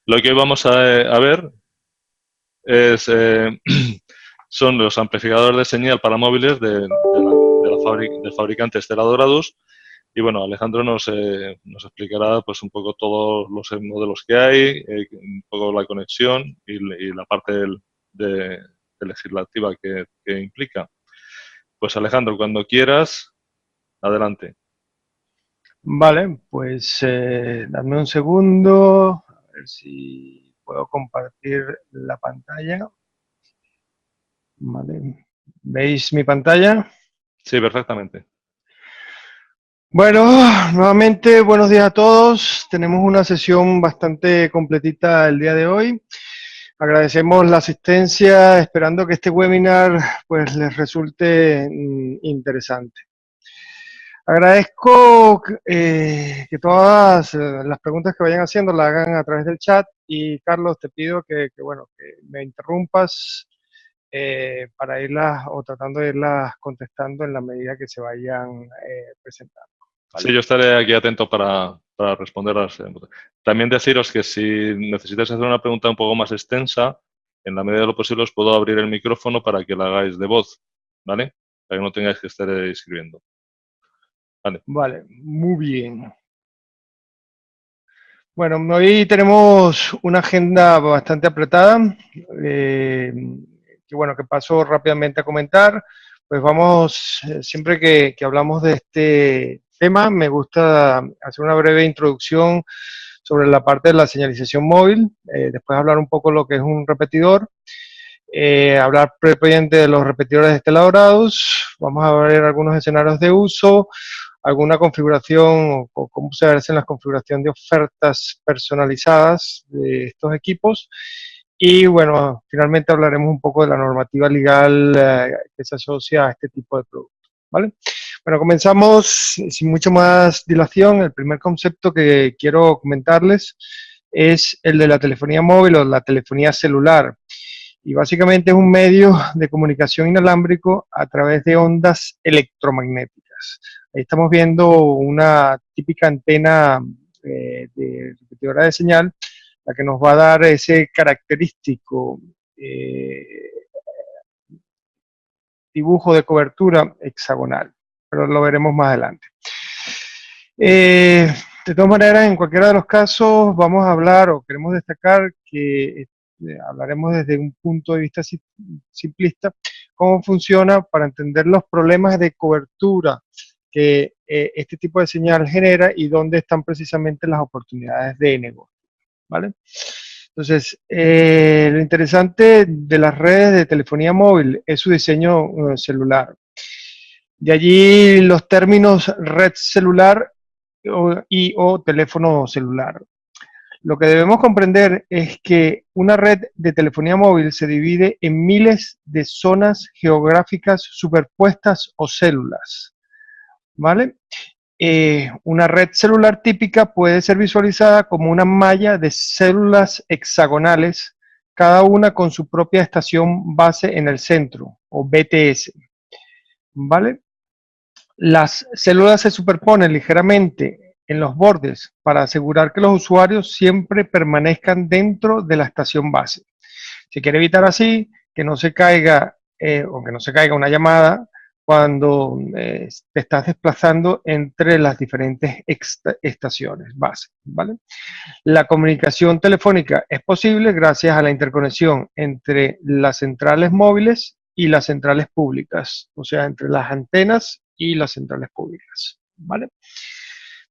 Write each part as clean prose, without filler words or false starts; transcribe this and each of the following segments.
Lo que hoy vamos a ver es, son los amplificadores de señal para móviles del fabricante Stella Doradus. Y bueno, Alejandro nos explicará pues un poco todos los modelos que hay, un poco la conexión y la parte de legislativa que implica. Pues Alejandro, cuando quieras, adelante. Vale, pues dame un segundo, a ver si puedo compartir la pantalla. Vale, ¿veis mi pantalla? Sí, perfectamente. Bueno, nuevamente buenos días a todos. Tenemos una sesión bastante completita el día de hoy. Agradecemos la asistencia, esperando que este webinar pues les resulte interesante. Agradezco que todas las preguntas que vayan haciendo las hagan a través del chat y Carlos, te pido bueno, que me interrumpas para irlas o tratando de irlas contestando en la medida que se vayan presentando. Sí, ¿Vale? yo estaré aquí atento para responder También deciros que si necesitáis hacer una pregunta un poco más extensa, en la medida de lo posible os puedo abrir el micrófono para que la hagáis de voz, ¿vale? Para que no tengáis que estar escribiendo. Vale. Vale, muy bien. Bueno, hoy tenemos una agenda bastante apretada, eh, que bueno, que paso rápidamente a comentar. Pues vamos, siempre que hablamos de este tema, me gusta hacer una breve introducción sobre la parte de la señalización móvil, después hablar un poco lo que es un repetidor, hablar previamente de los repetidores esteladorados, vamos a ver algunos escenarios de uso, alguna configuración o cómo se hacen las configuraciones de ofertas personalizadas de estos equipos. Y bueno, finalmente hablaremos un poco de la normativa legal que se asocia a este tipo de productos. ¿Vale? Bueno, comenzamos sin mucho más dilación. El primer concepto que quiero comentarles es el de la telefonía móvil o la telefonía celular. Y básicamente es un medio de comunicación inalámbrico a través de ondas electromagnéticas. Ahí estamos viendo una típica antena de repetidora de señal, la que nos va a dar ese característico dibujo de cobertura hexagonal, pero lo veremos más adelante. De todas maneras, en cualquiera de los casos, vamos a hablar o queremos destacar que hablaremos desde un punto de vista simplista, cómo funciona para entender los problemas de cobertura que este tipo de señal genera y dónde están precisamente las oportunidades de negocio. ¿Vale? Entonces, lo interesante de las redes de telefonía móvil es su diseño celular. De allí los términos red celular o teléfono celular. Lo que debemos comprender es que una red de telefonía móvil se divide en miles de zonas geográficas superpuestas o células, ¿vale? Una red celular típica puede ser visualizada como una malla de células hexagonales, cada una con su propia estación base en el centro, o BTS, ¿vale? Las células se superponen ligeramente en los bordes para asegurar que los usuarios siempre permanezcan dentro de la estación base. Se quiere evitar así que no se caiga o que no se caiga una llamada cuando te estás desplazando entre las diferentes estaciones base, ¿vale? La comunicación telefónica es posible gracias a la interconexión entre las centrales móviles y las centrales públicas, o sea, entre las antenas y las centrales públicas, ¿vale?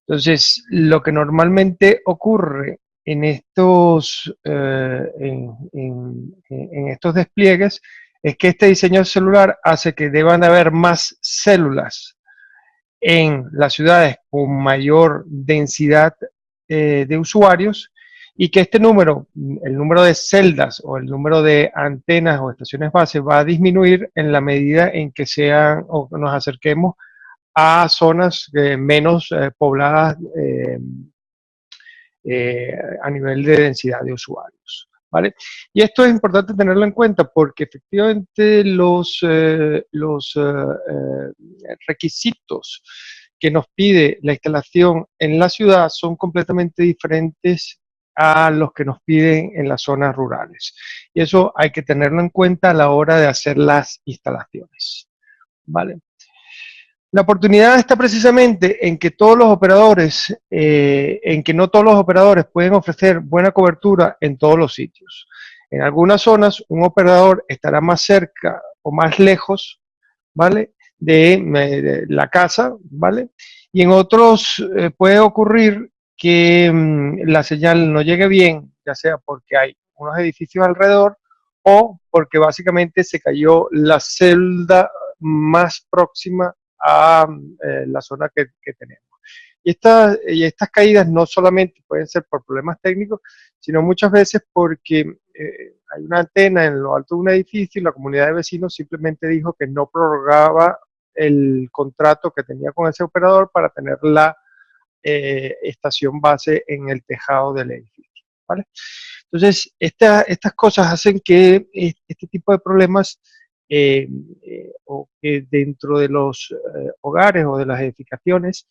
Entonces, lo que normalmente ocurre en estos, en estos despliegues es que este diseño celular hace que deban de haber más células en las ciudades con mayor densidad de usuarios y que este número, el número de celdas o el número de antenas o estaciones base va a disminuir en la medida en que sean o nos acerquemos a zonas menos pobladas a nivel de densidad de usuarios. ¿Vale? Y esto es importante tenerlo en cuenta porque efectivamente los requisitos que nos pide la instalación en la ciudad son completamente diferentes a los que nos piden en las zonas rurales. Y eso hay que tenerlo en cuenta a la hora de hacer las instalaciones. ¿Vale? La oportunidad está precisamente en que todos los operadores, en que no todos los operadores pueden ofrecer buena cobertura en todos los sitios. En algunas zonas, un operador estará más cerca o más lejos, ¿vale? De la casa, ¿vale? Y en otros puede ocurrir que la señal no llegue bien, ya sea porque hay unos edificios alrededor o porque básicamente se cayó la celda más próxima a la zona que tenemos. Y estas caídas no solamente pueden ser por problemas técnicos, sino muchas veces porque hay una antena en lo alto de un edificio y la comunidad de vecinos simplemente dijo que no prorrogaba el contrato que tenía con ese operador para tener la estación base en el tejado del edificio. ¿Vale? Entonces, estas cosas hacen que este tipo de problemas o que dentro de los hogares o de las edificaciones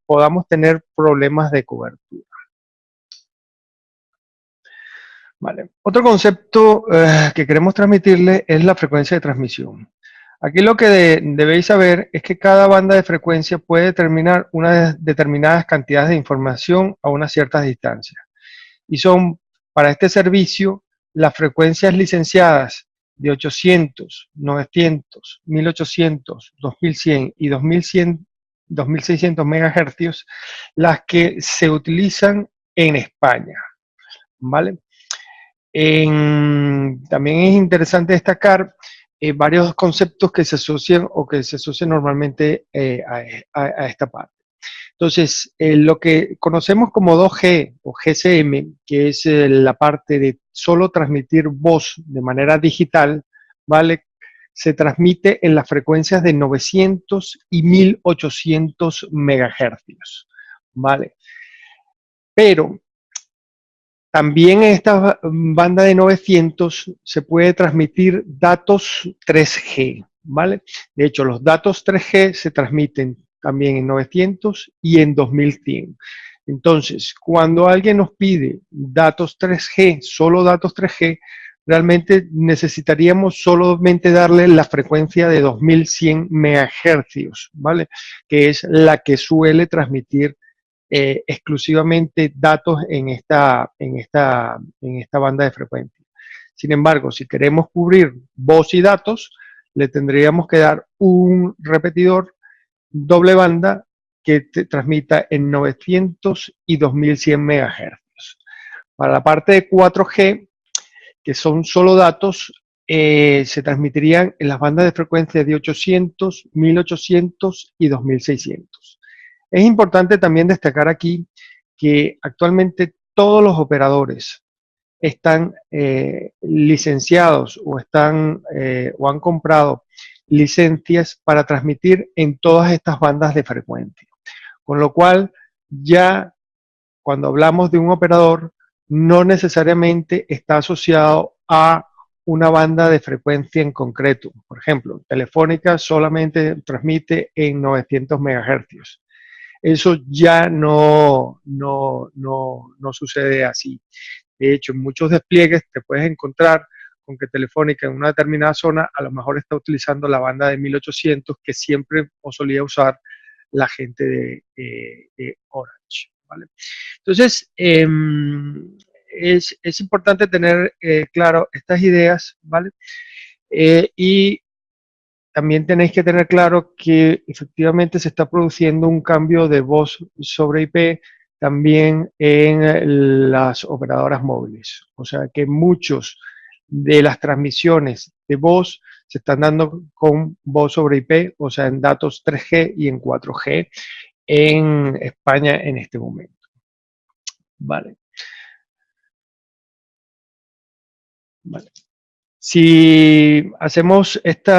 podamos tener problemas de cobertura. Vale. Otro concepto que queremos transmitirle es la frecuencia de transmisión. Aquí lo que debéis saber es que cada banda de frecuencia puede determinar unas determinadas cantidades de información a unas ciertas distancias. Y son para este servicio las frecuencias licenciadas de 800, 900, 1800, 2100 y 2100, 2600 MHz las que se utilizan en España. ¿Vale? También es interesante destacar varios conceptos que se asocian o que se asocian normalmente a esta parte. Entonces, lo que conocemos como 2G o GSM, que es la parte de solo transmitir voz de manera digital, ¿vale? Se transmite en las frecuencias de 900 y 1800 MHz, ¿vale? Pero también en esta banda de 900 se puede transmitir datos 3G, ¿vale? De hecho, los datos 3G se transmiten también en 900 y en 2100. Entonces, cuando alguien nos pide datos 3G, solo datos 3G, realmente necesitaríamos solamente darle la frecuencia de 2100 MHz, ¿vale? Que es la que suele transmitir exclusivamente datos en esta banda de frecuencia. Sin embargo, si queremos cubrir voz y datos, le tendríamos que dar un repetidor doble banda que te transmita en 900 y 2100 MHz. Para la parte de 4G, que son solo datos, se transmitirían en las bandas de frecuencia de 800, 1800 y 2600. Es importante también destacar aquí que actualmente todos los operadores están licenciados o han comprado licencias para transmitir en todas estas bandas de frecuencia. Con lo cual, ya cuando hablamos de un operador, no necesariamente está asociado a una banda de frecuencia en concreto. Por ejemplo, Telefónica solamente transmite en 900 MHz. Eso ya no sucede así. De hecho, en muchos despliegues te puedes encontrar con que Telefónica en una determinada zona a lo mejor está utilizando la banda de 1800 que siempre o solía usar la gente de Orange. ¿Vale? Entonces, es importante tener claro estas ideas, ¿vale? Y también tenéis que tener claro que efectivamente se está produciendo un cambio de voz sobre IP también en las operadoras móviles. O sea que muchos de las transmisiones de voz se están dando con voz sobre IP, o sea, en datos 3G y en 4G en España en este momento. Vale. Vale. Si hacemos este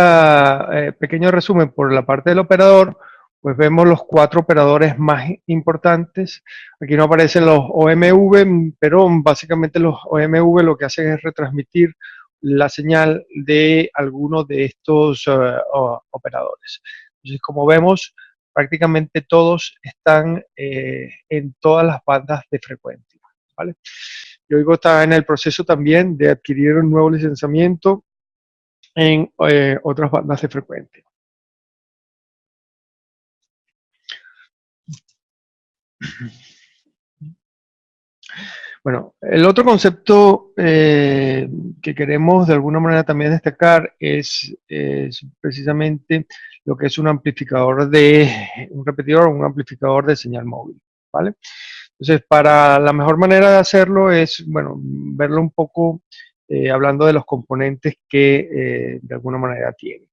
pequeño resumen por la parte del operador, pues vemos los 4 operadores más importantes. Aquí no aparecen los OMV, pero básicamente los OMV lo que hacen es retransmitir la señal de algunos de estos operadores. Entonces, como vemos, prácticamente todos están en todas las bandas de frecuencia. ¿vale? Yoigo está en el proceso también de adquirir un nuevo licenciamiento en otras bandas de frecuencia. Bueno, el otro concepto que queremos de alguna manera también destacar es precisamente lo que es un amplificador un repetidor o un amplificador de señal móvil, ¿vale? Entonces, para la mejor manera de hacerlo es, bueno, verlo un poco hablando de los componentes que de alguna manera tiene.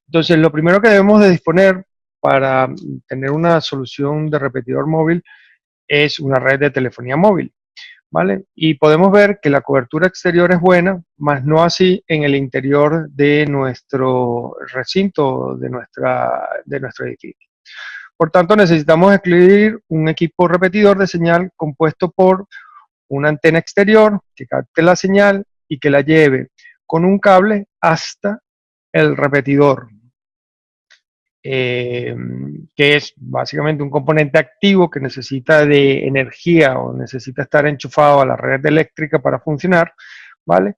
Entonces, lo primero que debemos de disponer para tener una solución de repetidor móvil es una red de telefonía móvil, ¿vale? Y podemos ver que la cobertura exterior es buena, más no así en el interior de nuestro recinto, de nuestro edificio. Por tanto, necesitamos escribir un equipo repetidor de señal compuesto por una antena exterior que capte la señal y que la lleve con un cable hasta el repetidor, que es básicamente un componente activo que necesita de energía o necesita estar enchufado a la red eléctrica para funcionar, ¿vale?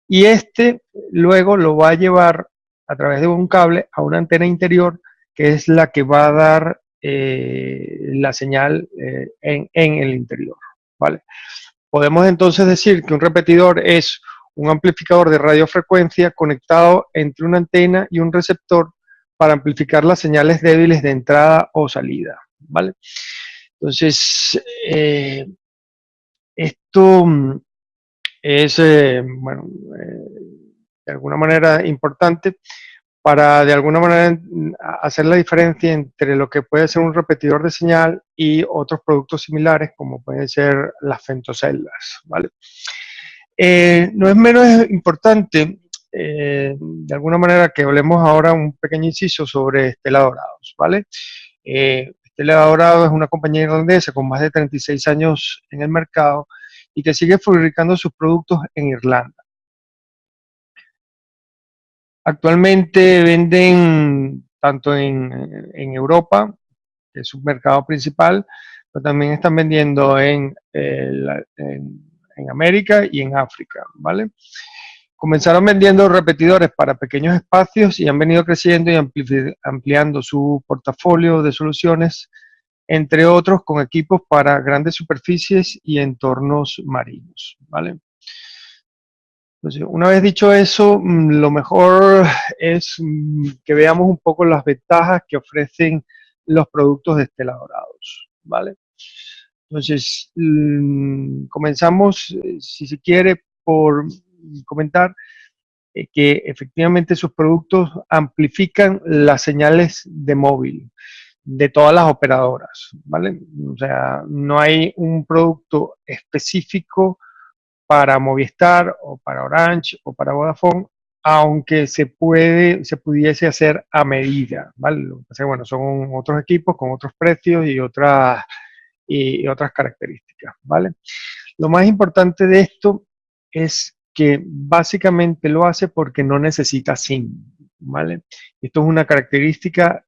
Y este luego lo va a llevar a través de un cable a una antena interior que es la que va a dar la señal en el interior, ¿vale? Podemos entonces decir que un repetidor es un amplificador de radiofrecuencia conectado entre una antena y un receptor para amplificar las señales débiles de entrada o salida, ¿vale? Entonces, esto es, bueno, de alguna manera importante para de alguna manera hacer la diferencia entre lo que puede ser un repetidor de señal y otros productos similares como pueden ser las femtoceldas, ¿vale? No es menos importante de alguna manera que hablemos ahora un pequeño inciso sobre Stella Dorados, ¿vale? Stella Dorados es una compañía irlandesa con más de 36 años en el mercado y que sigue fabricando sus productos en Irlanda. Actualmente venden tanto en Europa, que es su mercado principal, pero también están vendiendo en América y en África, ¿vale? Comenzaron vendiendo repetidores para pequeños espacios y han venido creciendo y ampliando su portafolio de soluciones, entre otros con equipos para grandes superficies y entornos marinos, ¿vale? Entonces, una vez dicho eso, lo mejor es que veamos un poco las ventajas que ofrecen los productos de Stella Dorados, ¿vale? Entonces, comenzamos, si se quiere, por comentar que efectivamente sus productos amplifican las señales de móvil de todas las operadoras, ¿vale? O sea, no hay un producto específico para Movistar o para Orange o para Vodafone, aunque se pudiese hacer a medida, ¿vale? Lo que pasa es que, bueno, son otros equipos con otros precios y otras características, ¿vale? Lo más importante de esto es que básicamente lo hace porque no necesita SIM, ¿vale? Esto es una característica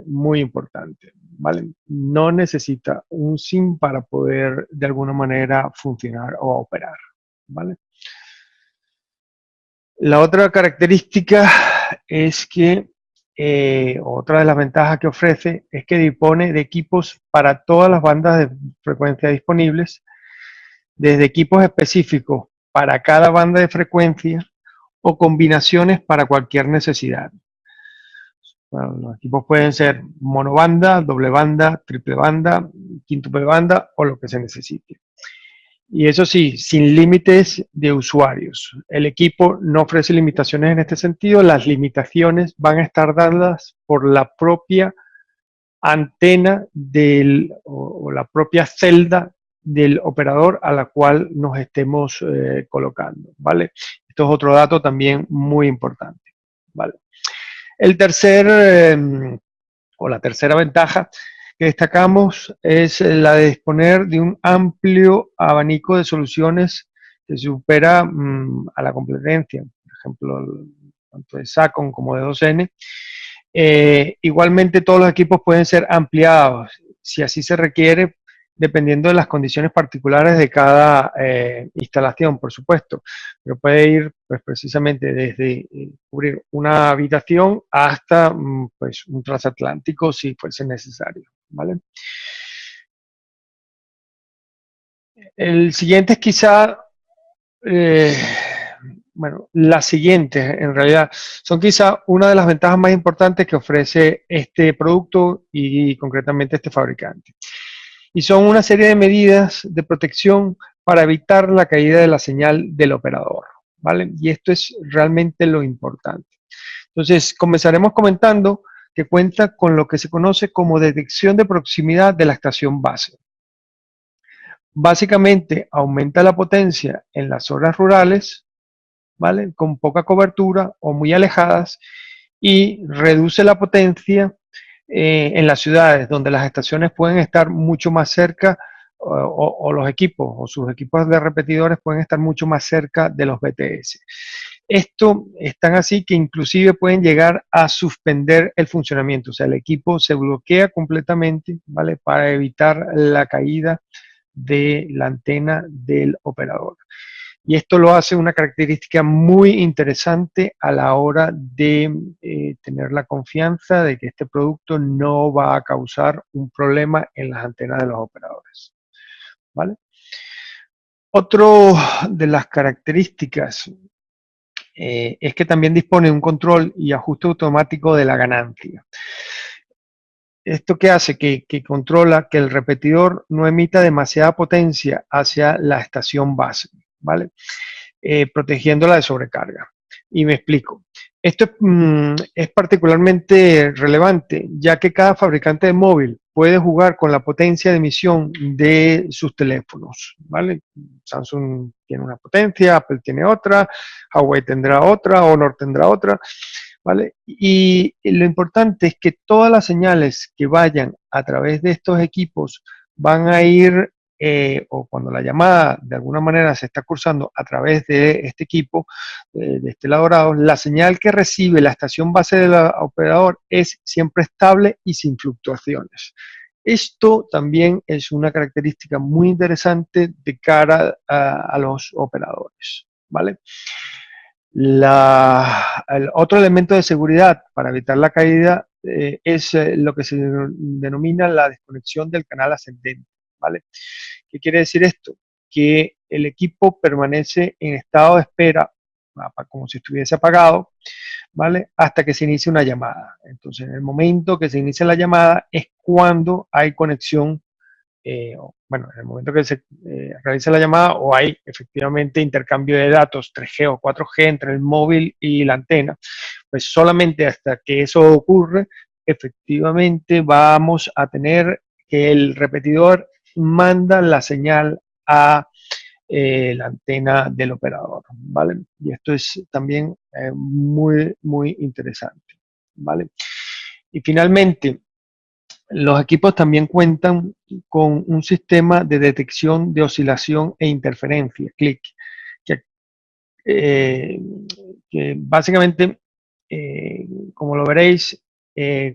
muy importante, ¿vale? No necesita un SIM para poder de alguna manera funcionar o operar, ¿vale? La otra característica es que otra de las ventajas que ofrece es que dispone de equipos para todas las bandas de frecuencia disponibles, desde equipos específicos para cada banda de frecuencia o combinaciones para cualquier necesidad. Bueno, los equipos pueden ser monobanda, doble banda, triple banda, quíntuple banda o lo que se necesite. Y eso sí, sin límites de usuarios. El equipo no ofrece limitaciones en este sentido. Las limitaciones van a estar dadas por la propia antena o la propia celda del operador a la cual nos estemos colocando, ¿vale? Esto es otro dato también muy importante, ¿vale? La tercera ventaja que destacamos es la de disponer de un amplio abanico de soluciones que supera a la competencia, por ejemplo, tanto de SACOM como de 2N. Igualmente todos los equipos pueden ser ampliados si así se requiere dependiendo de las condiciones particulares de cada instalación, por supuesto, pero puede ir pues, precisamente desde cubrir una habitación hasta pues, un transatlántico si fuese necesario, ¿vale? El siguiente es quizá, bueno, las siguientes en realidad son quizá una de las ventajas más importantes que ofrece este producto y concretamente este fabricante. Y son una serie de medidas de protección para evitar la caída de la señal del operador, ¿vale? Y esto es realmente lo importante. Entonces, comenzaremos comentando que cuenta con lo que se conoce como detección de proximidad de la estación base. Básicamente, aumenta la potencia en las zonas rurales, ¿vale? Con poca cobertura o muy alejadas y reduce la potencia en las ciudades donde las estaciones pueden estar mucho más cerca o los equipos o sus equipos de repetidores pueden estar mucho más cerca de los BTS. Esto es tan así que inclusive pueden llegar a suspender el funcionamiento, o sea, el equipo se bloquea completamente, ¿vale? Para evitar la caída de la antena del operador. Y esto lo hace una característica muy interesante a la hora de tener la confianza de que este producto no va a causar un problema en las antenas de los operadores, ¿vale? Otro de las características es que también dispone de un control y ajuste automático de la ganancia. ¿Esto qué hace? Que controla que el repetidor no emita demasiada potencia hacia la estación base, ¿vale? Protegiéndola de sobrecarga. Y me explico. Esto es particularmente relevante, ya que cada fabricante de móvil puede jugar con la potencia de emisión de sus teléfonos, ¿vale? Samsung tiene una potencia, Apple tiene otra, Huawei tendrá otra, Honor tendrá otra, ¿vale? Y lo importante es que todas las señales que vayan a través de estos equipos van a ir o cuando la llamada de alguna manera se está cursando a través de este equipo, de este elaborado, la señal que recibe la estación base del operador es siempre estable y sin fluctuaciones. Esto también es una característica muy interesante de cara a los operadores, ¿vale? El otro elemento de seguridad para evitar la caída es lo que se denomina la desconexión del canal ascendente, ¿vale? ¿Qué quiere decir esto? Que el equipo permanece en estado de espera, como si estuviese apagado, ¿vale? Hasta que se inicie una llamada. Entonces, en el momento que se inicia la llamada es cuando hay conexión, bueno, en el momento que se realiza la llamada o hay efectivamente intercambio de datos 3G o 4G entre el móvil y la antena, pues solamente hasta que eso ocurre, efectivamente vamos a tener que el repetidor manda la señal a la antena del operador, ¿vale? Y esto es también muy, muy interesante, ¿vale? Y finalmente, los equipos también cuentan con un sistema de detección de oscilación e interferencia, CLIC, que, eh, que básicamente, como lo veréis,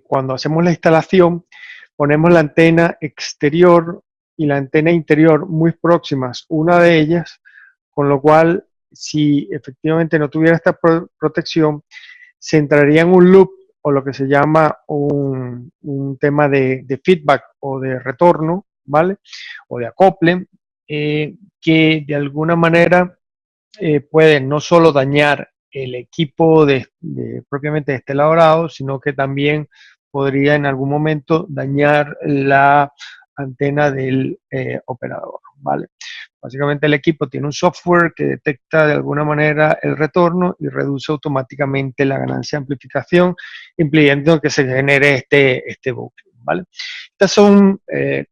cuando hacemos la instalación, ponemos la antena exterior y la antena interior muy próximas, una de ellas, con lo cual, si efectivamente no tuviera esta protección, se entraría en un loop o lo que se llama un tema de feedback o de retorno, ¿vale? O de acople, que de alguna manera puede no solo dañar el equipo propiamente de este elaborado, sino que también podría en algún momento dañar la antena del operador, ¿vale? Básicamente el equipo tiene un software que detecta de alguna manera el retorno y reduce automáticamente la ganancia de amplificación, impidiendo que se genere este bucle, ¿vale? Estos son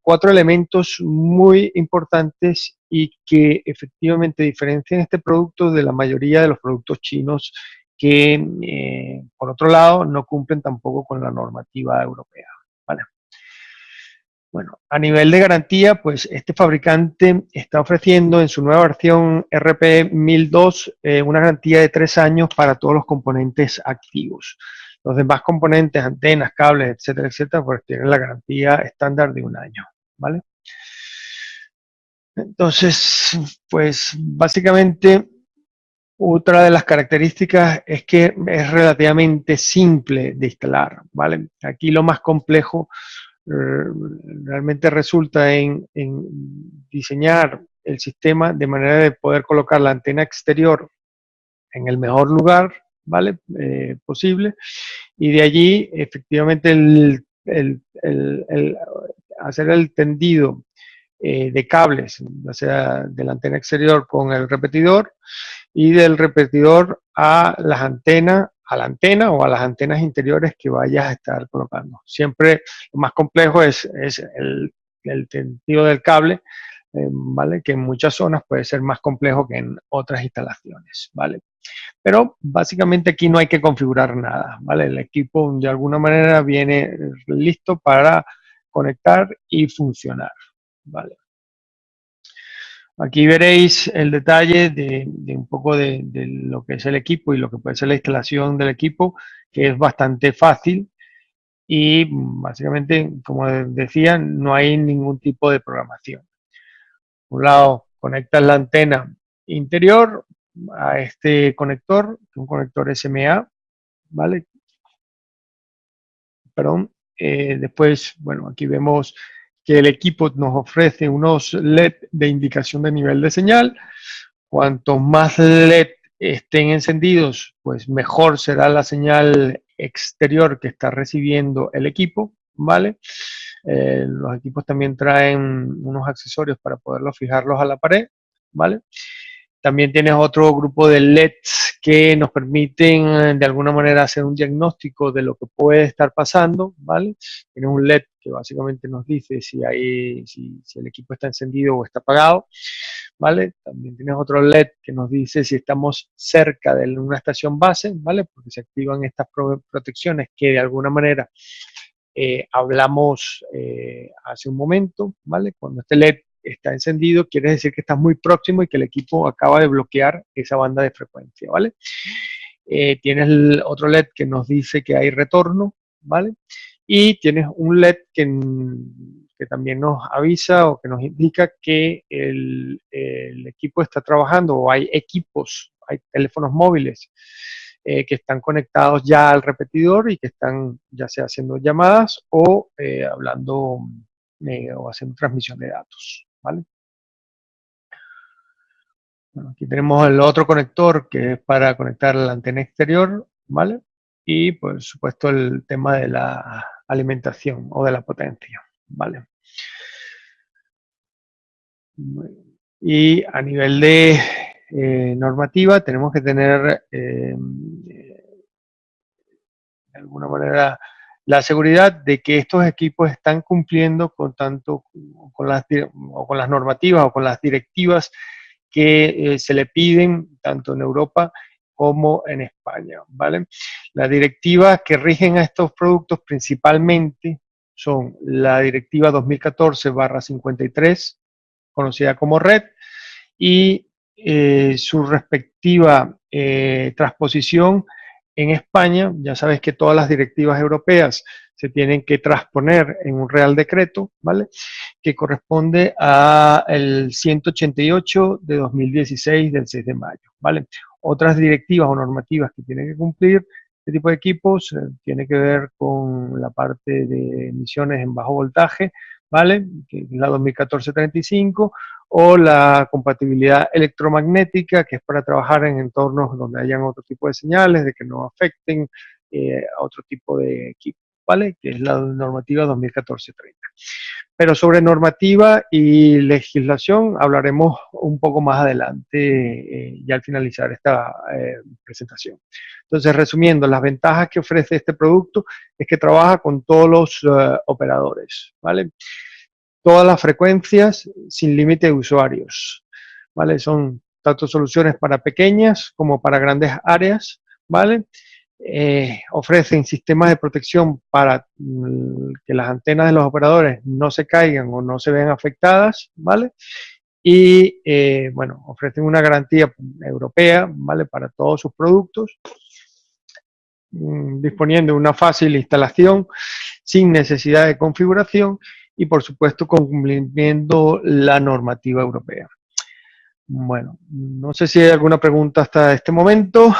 4 elementos muy importantes y que efectivamente diferencian este producto de la mayoría de los productos chinos que, por otro lado, no cumplen tampoco con la normativa europea, ¿vale? Bueno, a nivel de garantía, pues este fabricante está ofreciendo en su nueva versión RP 1002 una garantía de 3 años para todos los componentes activos. Los demás componentes, antenas, cables, etcétera, etcétera, pues tienen la garantía estándar de 1 año, ¿vale? Entonces, pues básicamente otra de las características es que es relativamente simple de instalar, ¿vale? Aquí lo más complejo eh, realmente resulta en diseñar el sistema de manera de poder colocar la antena exterior en el mejor lugar, ¿vale? Posible. Y de allí, efectivamente, hacer el tendido de cables, ya sea de la antena exterior con el repetidor y del repetidor a las antenas, a la antena o a las antenas interiores que vayas a estar colocando. Siempre lo más complejo es el tendido del cable, ¿vale? Que en muchas zonas puede ser más complejo que en otras instalaciones, ¿vale? Pero básicamente aquí no hay que configurar nada, ¿vale? El equipo de alguna manera viene listo para conectar y funcionar, ¿vale? Aquí veréis el detalle de un poco de lo que es el equipo y lo que puede ser la instalación del equipo, que es bastante fácil y básicamente, como decía, no hay ningún tipo de programación. Por un lado, conectas la antena interior a este conector, un conector SMA, ¿vale? Perdón. Después, bueno, aquí vemos que el equipo nos ofrece unos LED de indicación de nivel de señal. Cuanto más LED estén encendidos, pues mejor será la señal exterior que está recibiendo el equipo, ¿vale? Los equipos también traen unos accesorios para poderlos fijarlos a la pared, ¿vale? También tienes otro grupo de LEDs que nos permiten de alguna manera hacer un diagnóstico de lo que puede estar pasando, ¿vale? Tienes un LED que básicamente nos dice si el equipo está encendido o está apagado, ¿vale? También tienes otro LED que nos dice si estamos cerca de una estación base, ¿vale? Porque se activan estas protecciones que de alguna manera hablamos hace un momento, ¿vale? Cuando este LED está encendido, quiere decir que está muy próximo y que el equipo acaba de bloquear esa banda de frecuencia, ¿vale? Tienes el otro LED que nos dice que hay retorno, ¿vale? Y tienes un LED que también nos avisa o que nos indica que el equipo está trabajando o hay equipos, hay teléfonos móviles que están conectados ya al repetidor y que están ya sea haciendo llamadas o hablando o haciendo transmisión de datos, ¿vale? Bueno, aquí tenemos el otro conector que es para conectar la antena exterior, ¿vale? Y por supuesto el tema de la alimentación o de la potencia, ¿vale? Y a nivel de normativa tenemos que tener de alguna manera la seguridad de que estos equipos están cumpliendo con tanto con las normativas o con las directivas que se le piden tanto en Europa como en España, ¿vale? Las directivas que rigen a estos productos principalmente son la directiva 2014/53, conocida como RED, y su respectiva transposición en España. Ya sabes que todas las directivas europeas se tienen que transponer en un Real Decreto, ¿vale? Que corresponde al 188 de 2016 del 6 de mayo, ¿vale? Otras directivas o normativas que tienen que cumplir este tipo de equipos tiene que ver con la parte de emisiones en bajo voltaje, ¿vale? Que es la 2014-35, o la compatibilidad electromagnética, que es para trabajar en entornos donde hayan otro tipo de señales, de que no afecten a otro tipo de equipo, ¿vale? Que es la normativa 2014-30. Pero sobre normativa y legislación hablaremos un poco más adelante, ya al finalizar esta presentación. Entonces, resumiendo, las ventajas que ofrece este producto es que trabaja con todos los operadores, ¿vale? Todas las frecuencias sin límite de usuarios, ¿vale? Son tanto soluciones para pequeñas como para grandes áreas, ¿vale? Ofrecen sistemas de protección para que las antenas de los operadores no se caigan o no se vean afectadas, ¿vale? Y, bueno, ofrecen una garantía europea, ¿vale? Para todos sus productos, disponiendo de una fácil instalación sin necesidad de configuración y por supuesto cumpliendo la normativa europea. Bueno, no sé si hay alguna pregunta hasta este momento.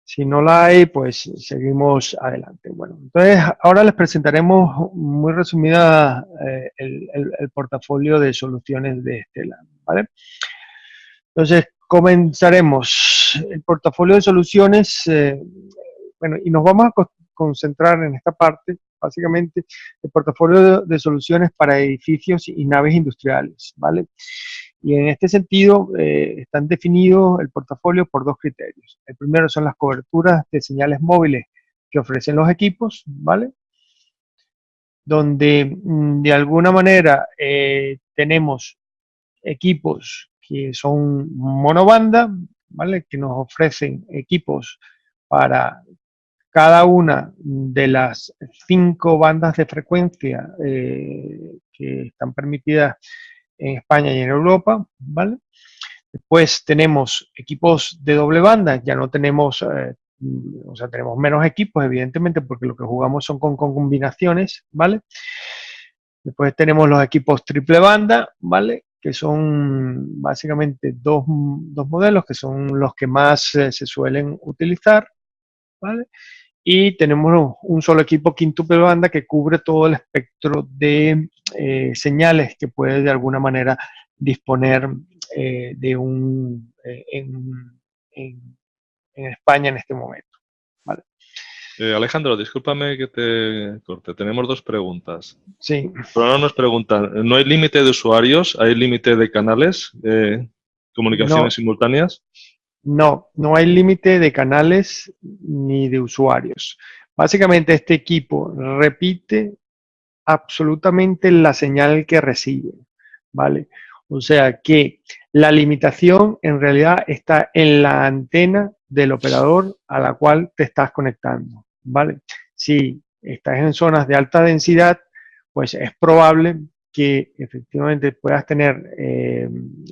Si no la hay, pues seguimos adelante. Bueno, entonces ahora les presentaremos muy resumida el portafolio de soluciones de Stellar, ¿vale? Entonces comenzaremos el portafolio de soluciones, bueno, y nos vamos a concentrar en esta parte, básicamente, el portafolio de soluciones para edificios y naves industriales, ¿vale? Y en este sentido, están definidos el portafolio por dos criterios. El primero son las coberturas de señales móviles que ofrecen los equipos, ¿vale? Donde de alguna manera tenemos equipos que son monobanda, ¿vale? Que nos ofrecen equipos para cada una de las 5 bandas de frecuencia que están permitidas en España y en Europa, ¿vale? Después tenemos equipos de doble banda, ya no tenemos, o sea, tenemos menos equipos, evidentemente, porque lo que jugamos son con combinaciones, ¿vale? Después tenemos los equipos triple banda, ¿vale? Que son básicamente dos modelos que son los que más se suelen utilizar, ¿vale? Y tenemos un solo equipo quíntuple banda que cubre todo el espectro de señales que puede de alguna manera disponer de en España en este momento. ¿Vale? Alejandro, discúlpame que te corte. Tenemos dos preguntas. Sí. Pero no nos preguntan, ¿no hay límite de usuarios? ¿Hay límite de canales? ¿Comunicaciones No, simultáneas? no hay límite de canales ni de usuarios. Básicamente este equipo repite absolutamente la señal que recibe, ¿vale? O sea que la limitación en realidad está en la antena del operador a la cual te estás conectando, ¿vale? Si estás en zonas de alta densidad, pues es probable que efectivamente puedas tener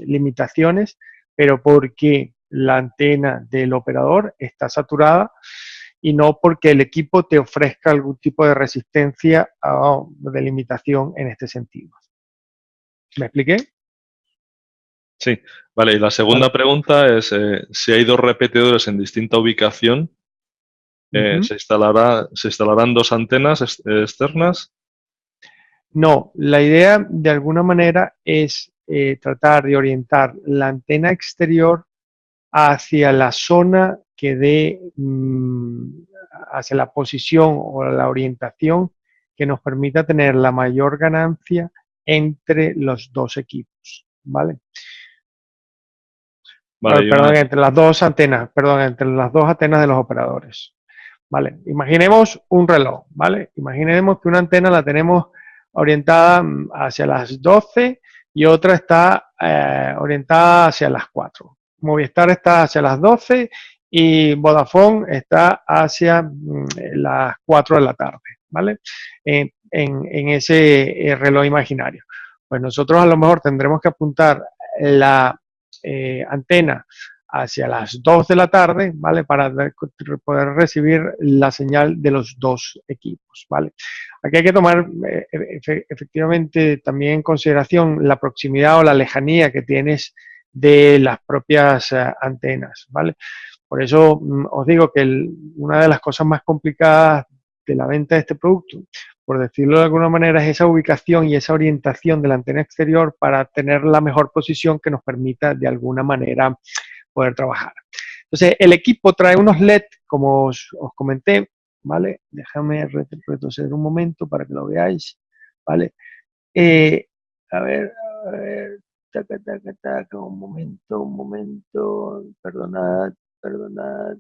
limitaciones, pero porque la antena del operador está saturada y no porque el equipo te ofrezca algún tipo de resistencia o de limitación en este sentido. ¿Me expliqué? Sí, vale. Y la segunda Vale. pregunta es, si hay dos repetidores en distinta ubicación, Uh-huh. ¿se instalarán dos antenas externas? No, la idea de alguna manera es tratar de orientar la antena exterior hacia la zona que dé, hacia la posición o la orientación que nos permita tener la mayor ganancia entre los dos equipos, ¿vale? Vale, y una, Perdón, entre las dos antenas, perdón, entre las dos antenas de los operadores. ¿Vale? Imaginemos un reloj, ¿vale? Imaginemos que una antena la tenemos orientada hacia las 12 y otra está orientada hacia las 4. Movistar está hacia las 12 y Vodafone está hacia las 4 de la tarde, ¿vale? En ese reloj imaginario. Pues nosotros a lo mejor tendremos que apuntar la antena hacia las 2 de la tarde, ¿vale? Para poder recibir la señal de los dos equipos, ¿vale? Aquí hay que tomar efectivamente también en consideración la proximidad o la lejanía que tienes de las propias antenas, ¿vale? Por eso os digo que una de las cosas más complicadas de la venta de este producto, por decirlo de alguna manera, es esa ubicación y esa orientación de la antena exterior para tener la mejor posición que nos permita de alguna manera poder trabajar. Entonces, el equipo trae unos LED, como os comenté, ¿vale? Déjame retroceder un momento para que lo veáis, ¿vale? Eh, a ver, a ver, taca, taca, taca, un momento, perdonad, perdonad.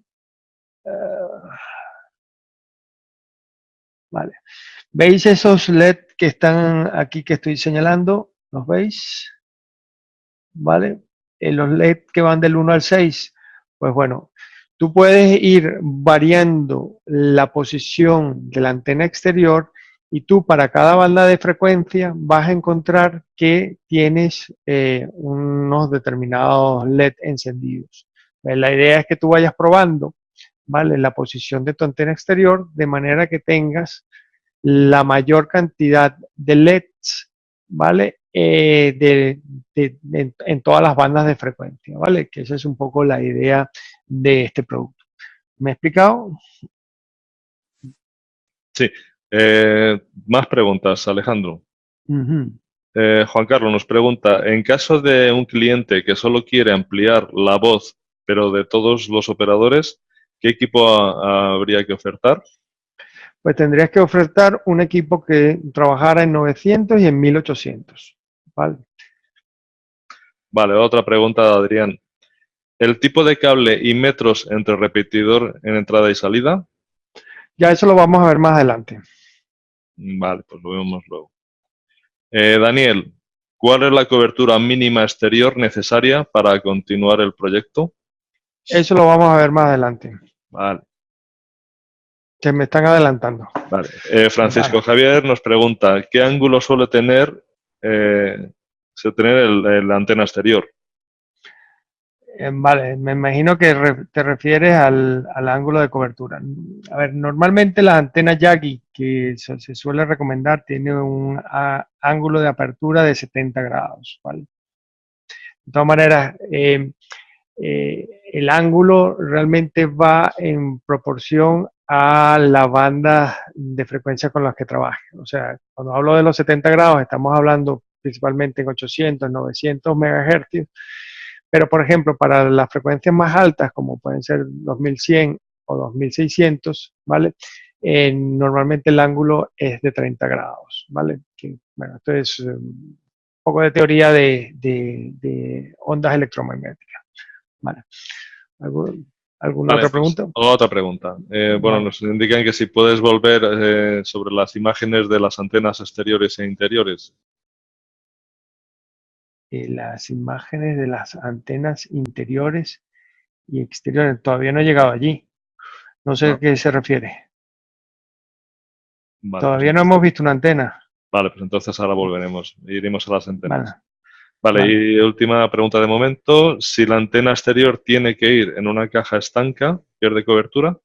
Vale. ¿Veis esos LED que están aquí que estoy señalando? ¿Los veis? ¿Vale? Los LED que van del 1 al 6, pues bueno, tú puedes ir variando la posición de la antena exterior y tú para cada banda de frecuencia vas a encontrar que tienes unos determinados LED encendidos. La idea es que tú vayas probando, ¿vale? La posición de tu antena exterior de manera que tengas la mayor cantidad de LEDs, ¿vale? En todas las bandas de frecuencia, ¿vale? Que esa es un poco la idea de este producto. ¿Me he explicado? Sí. Más preguntas, Alejandro. Ujú. Juan Carlos nos pregunta, en caso de un cliente que solo quiere ampliar la voz, pero de todos los operadores, ¿qué equipo habría que ofertar? Pues tendrías que ofertar un equipo que trabajara en 900 y en 1800, ¿vale? Vale, otra pregunta de Adrián. ¿El tipo de cable y metros entre repetidor en entrada y salida? Ya eso lo vamos a ver más adelante. Vale, pues lo vemos luego. Daniel, ¿cuál es la cobertura mínima exterior necesaria para continuar el proyecto? Eso lo vamos a ver más adelante. Vale, Que me están adelantando. vale. Vale. Francisco Javier nos pregunta, ¿qué ángulo eh, suele tener la antena exterior? Vale, me imagino que te refieres al ángulo de cobertura. A ver, normalmente las antenas Yagi que se suele recomendar tiene un ángulo de apertura de 70 grados, ¿vale? De todas maneras, el ángulo realmente va en proporción a la banda de frecuencia con las que trabaje. O sea, cuando hablo de los 70 grados, estamos hablando principalmente en 800, 900 MHz, pero por ejemplo, para las frecuencias más altas, como pueden ser 2100 o 2600, ¿vale? Normalmente el ángulo es de 30 grados, ¿vale? Que, bueno, esto es un poco de teoría de ondas electromagnéticas. Vale. ¿Alguna Vale, otra pues pregunta? otra pregunta. Bueno, Vale. nos indican que si puedes volver sobre las imágenes de las antenas exteriores e interiores. Las imágenes de las antenas interiores y exteriores. Todavía no he llegado allí. No sé a No, qué se refiere. vale, pues Todavía no entonces, hemos visto una antena. vale, pues entonces ahora volveremos. Iremos a las antenas. Vale, Vale, vale. y última pregunta de momento. Si la antena exterior tiene que ir en una caja estanca, ¿pierde cobertura?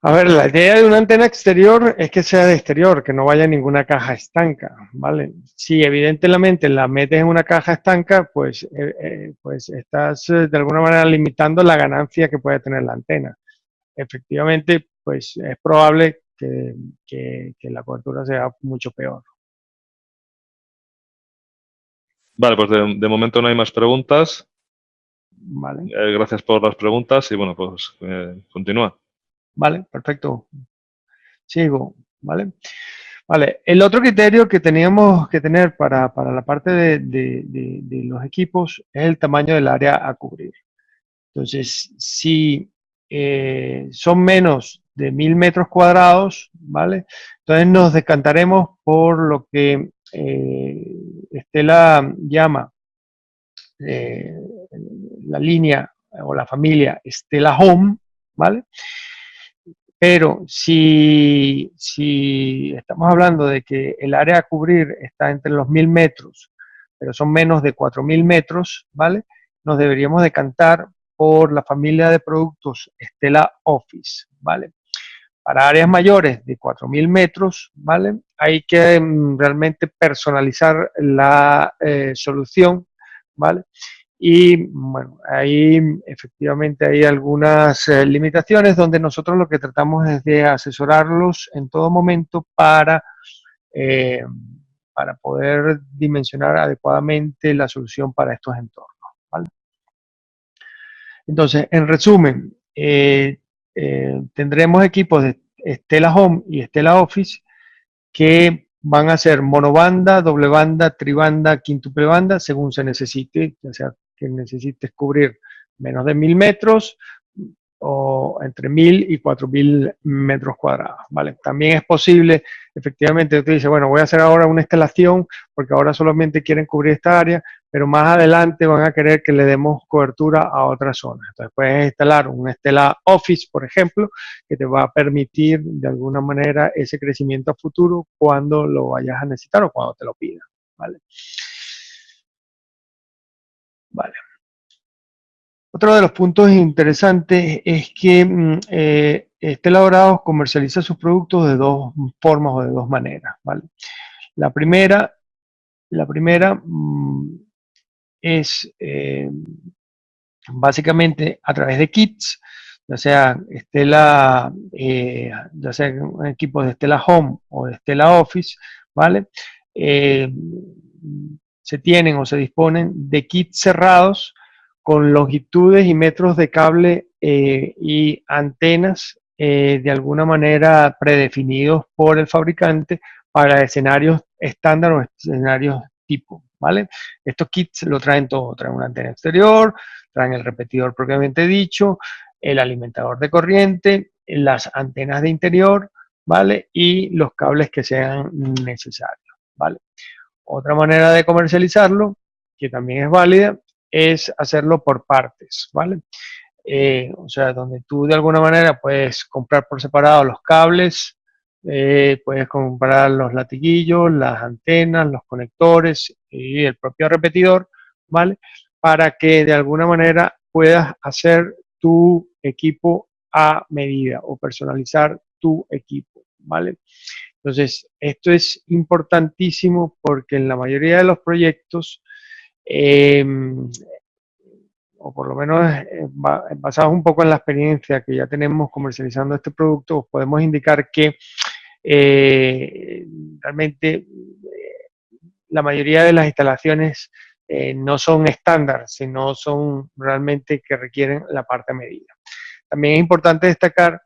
A ver, la idea de una antena exterior es que sea de exterior, que no vaya en ninguna caja estanca, ¿vale? Si evidentemente la metes en una caja estanca, pues estás de alguna manera limitando la ganancia que puede tener la antena. Efectivamente, pues es probable que la cobertura sea mucho peor, Vale, pues de momento no hay más preguntas. ¿vale? Gracias por las preguntas y bueno, pues continúa. Vale, perfecto. Sigo, ¿vale? Vale, el otro criterio que teníamos que tener para la parte de los equipos es el tamaño del área a cubrir. Entonces, si son menos de 1000 metros cuadrados, ¿vale? Entonces nos decantaremos por lo que Estela llama eh, la línea o la familia Stella Home, ¿vale? Pero si estamos hablando de que el área a cubrir está entre los 1000 metros, pero son menos de 4000 metros, ¿vale? Nos deberíamos decantar por la familia de productos Stella Office, ¿vale? Para áreas mayores de 4000 metros, ¿vale? Hay que realmente personalizar la solución, ¿vale? Y bueno, ahí efectivamente hay algunas limitaciones donde nosotros lo que tratamos es de asesorarlos en todo momento eh, para poder dimensionar adecuadamente la solución para estos entornos, ¿vale? Entonces, en resumen, tendremos equipos de Stella Home y Stella Office que van a ser monobanda, doble banda, tribanda, quíntuple banda, según se necesite, ya sea que necesites cubrir menos de 1000 metros o entre 1000 y 4000 metros cuadrados, ¿vale? También es posible, efectivamente, usted dice, bueno, voy a hacer ahora una instalación porque ahora solamente quieren cubrir esta área, pero más adelante van a querer que le demos cobertura a otras zonas. Entonces puedes instalar un Stella Office, por ejemplo, que te va a permitir de alguna manera ese crecimiento a futuro cuando lo vayas a necesitar o cuando te lo pidan, ¿vale? Vale. Otro de los puntos interesantes es que Estela Dorados comercializa sus productos de dos formas o de dos maneras, ¿vale? La primera, es básicamente a través de kits, ya sea ya sea equipos de Stella Home o de Stella Office, ¿vale? Eh, Se tienen o se disponen de kits cerrados con longitudes y metros de cable y antenas de alguna manera predefinidos por el fabricante para escenarios estándar o escenarios tipo, ¿vale? Estos kits lo traen todo, traen una antena exterior, traen el repetidor propiamente dicho, el alimentador de corriente, las antenas de interior, ¿vale? Y los cables que sean necesarios, ¿vale? Otra manera de comercializarlo, que también es válida, es hacerlo por partes, ¿vale? O sea, donde tú de alguna manera puedes comprar por separado los cables, puedes comprar los latiguillos, las antenas, los conectores y el propio repetidor, ¿vale? Para que de alguna manera puedas hacer tu equipo a medida o personalizar tu equipo, ¿vale? Entonces, esto es importantísimo porque en la mayoría de los proyectos, eh, o por lo menos basados un poco en la experiencia que ya tenemos comercializando este producto, os podemos indicar que eh, realmente la mayoría de las instalaciones no son estándar, sino son realmente que requieren la parte medida. También es importante destacar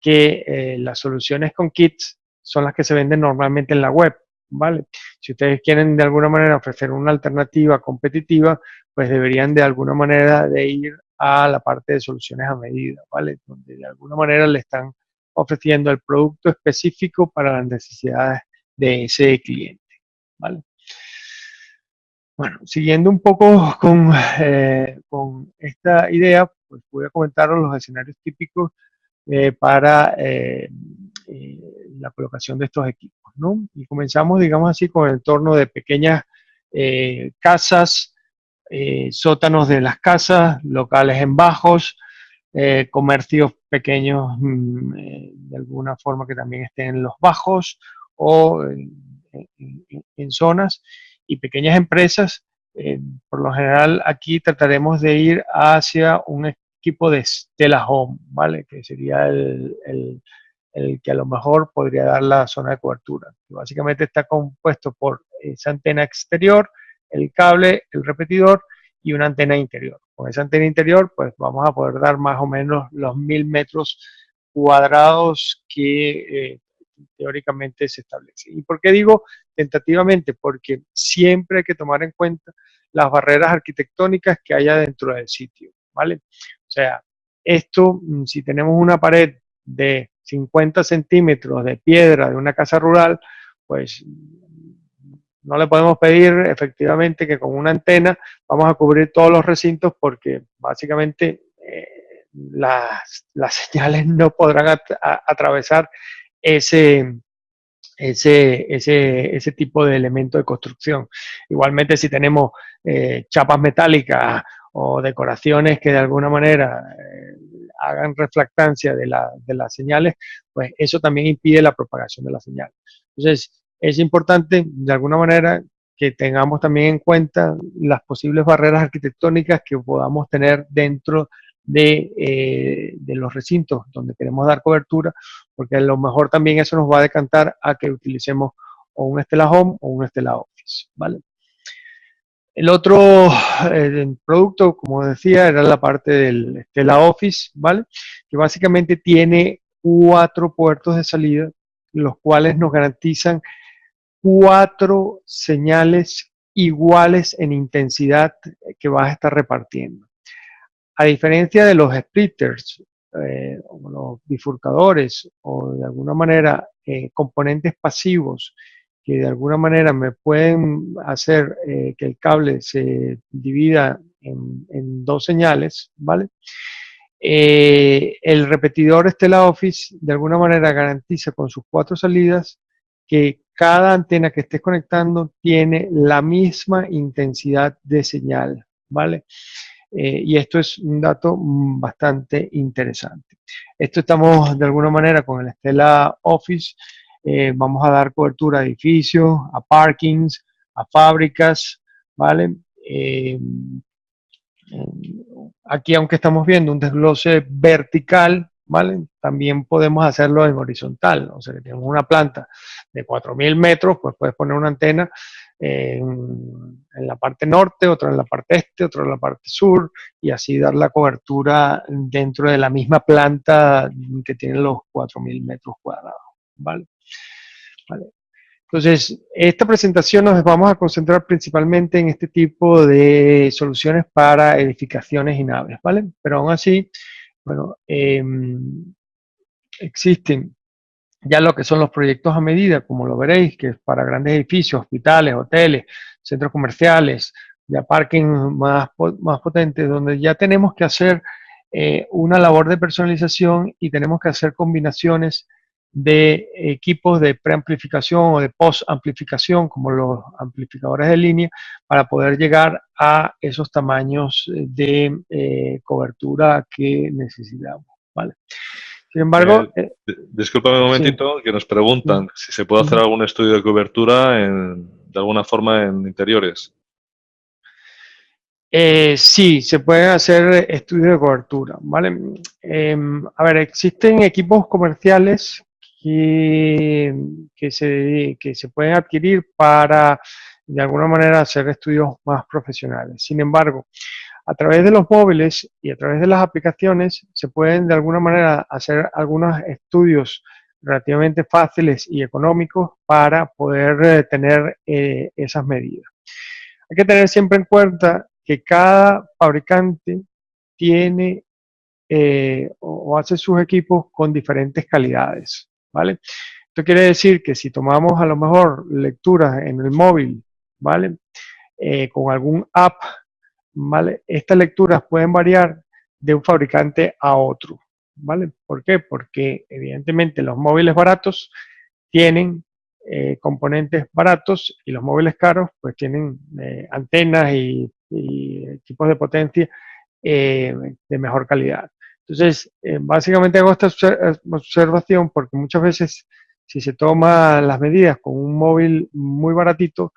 que las soluciones con kits son las que se venden normalmente en la web, ¿vale? Si ustedes quieren de alguna manera ofrecer una alternativa competitiva, pues deberían de alguna manera de ir a la parte de soluciones a medida, ¿vale? Donde de alguna manera le están ofreciendo el producto específico para las necesidades de ese cliente, ¿vale? Bueno, siguiendo un poco con esta idea, pues voy a comentaros los escenarios típicos para la colocación de estos equipos, ¿no? Y comenzamos, digamos así, con el entorno de pequeñas casas, sótanos de las casas, locales en bajos, comercios pequeños de alguna forma que también estén en los bajos o en zonas y pequeñas empresas. Por lo general aquí trataremos de ir hacia un equipo de Stella Home, ¿vale? Que sería el que a lo mejor podría dar la zona de cobertura. Que básicamente está compuesto por esa antena exterior, el cable, el repetidor y una antena interior. Con esa antena interior, pues vamos a poder dar más o menos los 1000 metros cuadrados que teóricamente se establece. ¿Y por qué digo tentativamente? Porque siempre hay que tomar en cuenta las barreras arquitectónicas que haya dentro del sitio, ¿vale? O sea, esto, si tenemos una pared de 50 centímetros de piedra de una casa rural, pues no le podemos pedir efectivamente que con una antena vamos a cubrir todos los recintos porque básicamente las señales no podrán atravesar ese, ese tipo de elemento de construcción. Igualmente, si tenemos chapas metálicas o decoraciones que de alguna manera hagan reflectancia de las señales, pues eso también impide la propagación de la señal. Entonces, es importante de alguna manera que tengamos también en cuenta las posibles barreras arquitectónicas que podamos tener dentro de los recintos donde queremos dar cobertura, porque a lo mejor también eso nos va a decantar a que utilicemos o un Stella Home o un Stella Office, ¿vale? El otro producto, como decía, era la parte del Stella Office, ¿vale? Que básicamente tiene 4 puertos de salida, los cuales nos garantizan 4 señales iguales en intensidad que vas a estar repartiendo. A diferencia de los splitters, o los bifurcadores, o de alguna manera componentes pasivos que de alguna manera me pueden hacer que el cable se divida en 2 señales, ¿vale? El repetidor Stella Office de alguna manera garantiza con sus 4 salidas que cada antena que estés conectando tiene la misma intensidad de señal, ¿vale? y esto es un dato bastante interesante. Esto estamos de alguna manera con el Stella Office, vamos a dar cobertura a edificios, a parkings, a fábricas, ¿vale? Aquí, aunque estamos viendo un desglose vertical, ¿vale? También podemos hacerlo en horizontal. O sea, que tenemos una planta de 4.000 metros, pues puedes poner una antena en la parte norte, otra en la parte este, otra en la parte sur, y así dar la cobertura dentro de la misma planta que tiene los 4.000 metros cuadrados, ¿vale? ¿Vale? Entonces, esta presentación nos vamos a concentrar principalmente en este tipo de soluciones para edificaciones y naves, ¿vale? Pero aún así, bueno, existen ya lo que son los proyectos a medida, como lo veréis, que es para grandes edificios, hospitales, hoteles, centros comerciales, ya parking más potentes, donde ya tenemos que hacer una labor de personalización y tenemos que hacer combinaciones de equipos de preamplificación o de post-amplificación, como los amplificadores de línea, para poder llegar a esos tamaños de cobertura que necesitamos, ¿vale? Sin embargo, Discúlpame un sí. momentito, que nos preguntan si se puede hacer algún estudio de cobertura de alguna forma en interiores. Sí, se pueden hacer estudios de cobertura, ¿vale? A ver, existen equipos comerciales que se pueden adquirir para, de alguna manera, hacer estudios más profesionales. Sin embargo, a través de los móviles y a través de las aplicaciones se pueden, de alguna manera, hacer algunos estudios relativamente fáciles y económicos para poder tener esas medidas. Hay que tener siempre en cuenta que cada fabricante tiene o hace sus equipos con diferentes calidades, ¿vale? Esto quiere decir que si tomamos a lo mejor lecturas en el móvil, ¿vale? Con algún app, ¿vale? Estas lecturas pueden variar de un fabricante a otro, ¿vale? ¿Por qué? Porque evidentemente los móviles baratos tienen componentes baratos y los móviles caros pues tienen antenas y equipos de potencia de mejor calidad. Entonces, básicamente hago esta observación porque muchas veces si se toman las medidas con un móvil muy baratito,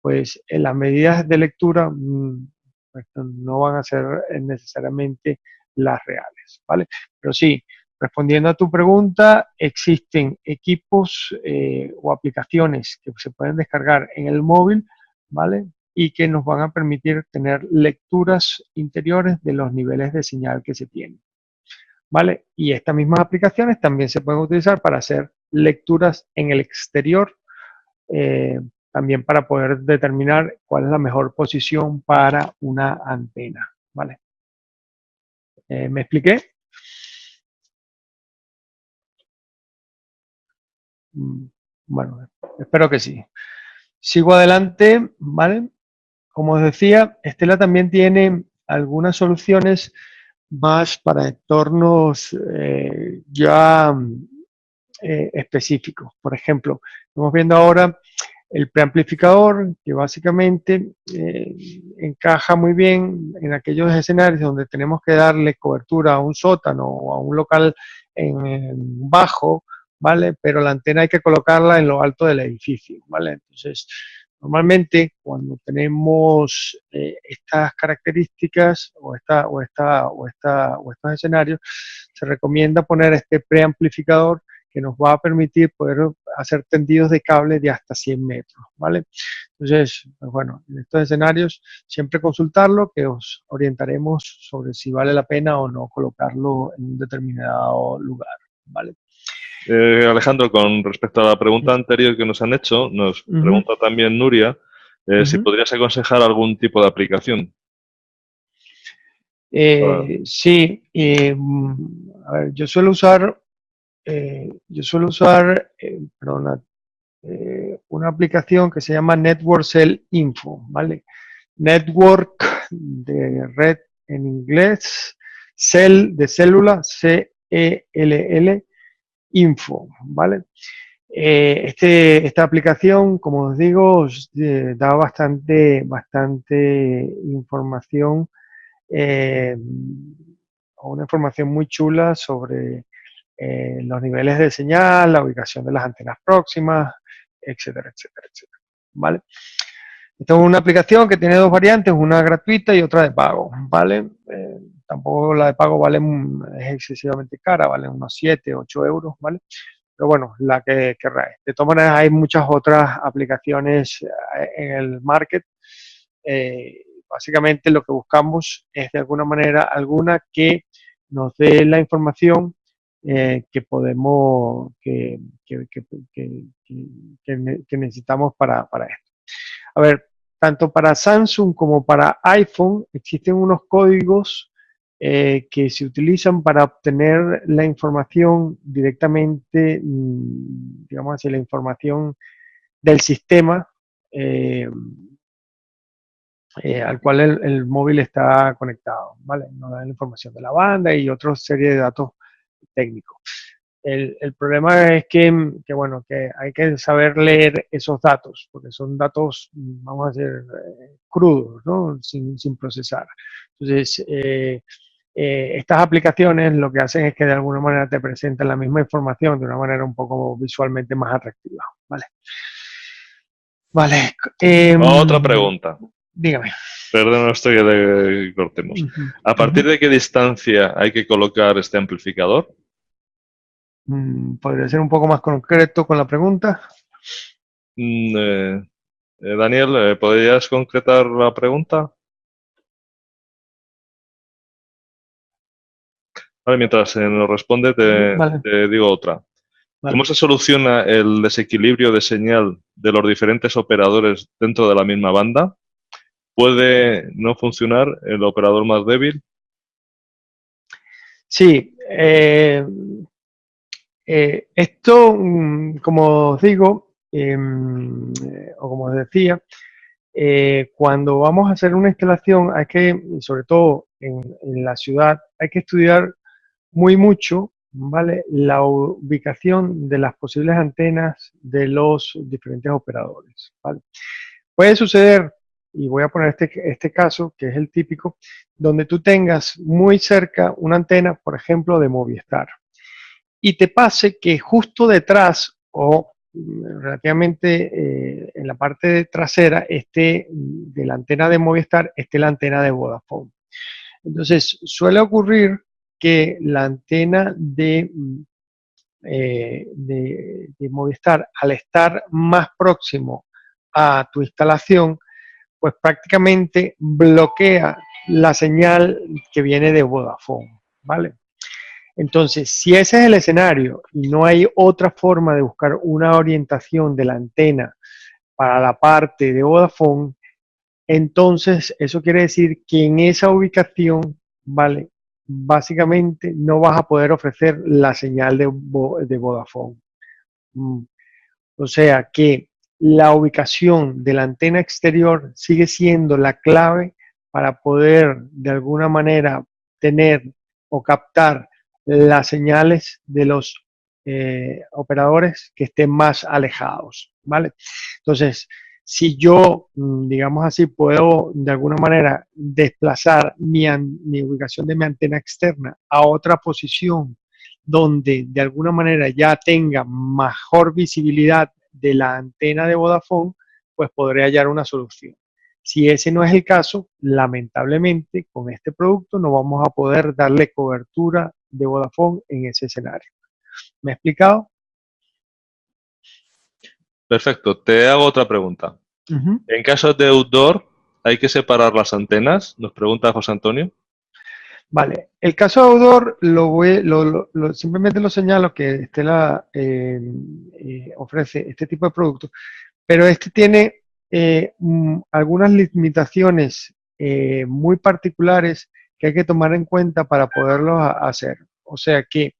pues las medidas de lectura pues, no van a ser necesariamente las reales, ¿vale? Pero sí, respondiendo a tu pregunta, existen equipos o aplicaciones que se pueden descargar en el móvil, ¿vale? Y que nos van a permitir tener lecturas interiores de los niveles de señal que se tienen, ¿vale? Y estas mismas aplicaciones también se pueden utilizar para hacer lecturas en el exterior, eh, también para poder determinar cuál es la mejor posición para una antena, ¿vale? ¿Me expliqué? Bueno, espero que sí. Sigo adelante, ¿vale? Como os decía, Stella también tiene algunas soluciones más para entornos ya específicos. Por ejemplo, estamos viendo ahora el preamplificador, que básicamente encaja muy bien en aquellos escenarios donde tenemos que darle cobertura a un sótano o a un local en bajo, ¿vale? Pero la antena hay que colocarla en lo alto del edificio, ¿vale? Entonces, normalmente cuando tenemos estas características o estos escenarios, se recomienda poner este preamplificador que nos va a permitir poder hacer tendidos de cable de hasta 100 metros, ¿vale? Entonces, pues bueno, en estos escenarios siempre consultarlo, que os orientaremos sobre si vale la pena o no colocarlo en un determinado lugar, ¿vale? Alejandro, con respecto a la pregunta anterior que nos han hecho, nos pregunta también Nuria si podrías aconsejar algún tipo de aplicación. Sí, a ver, perdona, una aplicación que se llama Network Cell Info, ¿vale? Network de red en inglés, Cell de célula, C-E-L-L, Info, ¿vale? Esta aplicación, como os digo, os da bastante información o una información muy chula sobre los niveles de señal, la ubicación de las antenas próximas, etcétera, etcétera, etcétera. ¿Vale? Esta es una aplicación que tiene dos variantes, una gratuita y otra de pago, ¿vale? Tampoco la de pago vale, es excesivamente cara, vale unos 7, 8 euros, ¿vale? Pero bueno, la que querráis. De todas maneras, hay muchas otras aplicaciones en el market. Básicamente lo que buscamos es de alguna manera alguna que nos dé la información que podemos, que necesitamos para esto. A ver, tanto para Samsung como para iPhone existen unos códigos que se utilizan para obtener la información directamente, digamos así, la información del sistema eh, al cual el móvil está conectado, ¿vale? Nos da la información de la banda y otra serie de datos técnicos. El problema es bueno, que hay que saber leer esos datos, porque son datos, vamos a decir, crudos, ¿no? Sin procesar. Entonces, estas aplicaciones lo que hacen es que de alguna manera te presentan la misma información de una manera un poco visualmente más atractiva, ¿vale? Vale. Otra pregunta. Dígame. Perdón, esto que le cortemos. ¿A partir de qué distancia hay que colocar este amplificador? ¿Podría ser un poco más concreto con la pregunta? Daniel, ¿podrías concretar la pregunta? Vale, mientras nos responde, Vale. te digo otra. Vale. ¿Cómo se soluciona el desequilibrio de señal de los diferentes operadores dentro de la misma banda? ¿Puede no funcionar el operador más débil? Sí. Esto, como os digo, o como os decía, cuando vamos a hacer una instalación hay que, sobre todo en la ciudad, hay que estudiar muy mucho, ¿vale? La ubicación de las posibles antenas de los diferentes operadores, ¿vale? Puede suceder, y voy a poner este caso, que es el típico, donde tú tengas muy cerca una antena, por ejemplo, de Movistar, y te pase que justo detrás o relativamente en la parte trasera esté de la antena de Movistar, esté la antena de Vodafone. Entonces, suele ocurrir que la antena de Movistar, al estar más próximo a tu instalación, pues prácticamente bloquea la señal que viene de Vodafone, ¿vale? Entonces, si ese es el escenario y no hay otra forma de buscar una orientación de la antena para la parte de Vodafone, entonces eso quiere decir que en esa ubicación, ¿vale? Básicamente no vas a poder ofrecer la señal de Vodafone. O sea que la ubicación de la antena exterior sigue siendo la clave para poder de alguna manera tener o captar las señales de los operadores que estén más alejados, ¿vale? Entonces, si yo, digamos así, puedo de alguna manera desplazar mi ubicación de mi antena externa a otra posición donde de alguna manera ya tenga mejor visibilidad de la antena de Vodafone, pues podré hallar una solución. Si ese no es el caso, lamentablemente con este producto no vamos a poder darle cobertura de Vodafone en ese escenario. ¿Me he explicado? Perfecto. Te hago otra pregunta. En caso de outdoor, ¿hay que separar las antenas? Nos pregunta José Antonio. Vale, el caso de outdoor simplemente lo señalo que Stella ofrece este tipo de productos, pero este tiene algunas limitaciones muy particulares que hay que tomar en cuenta para poderlo hacer. O sea que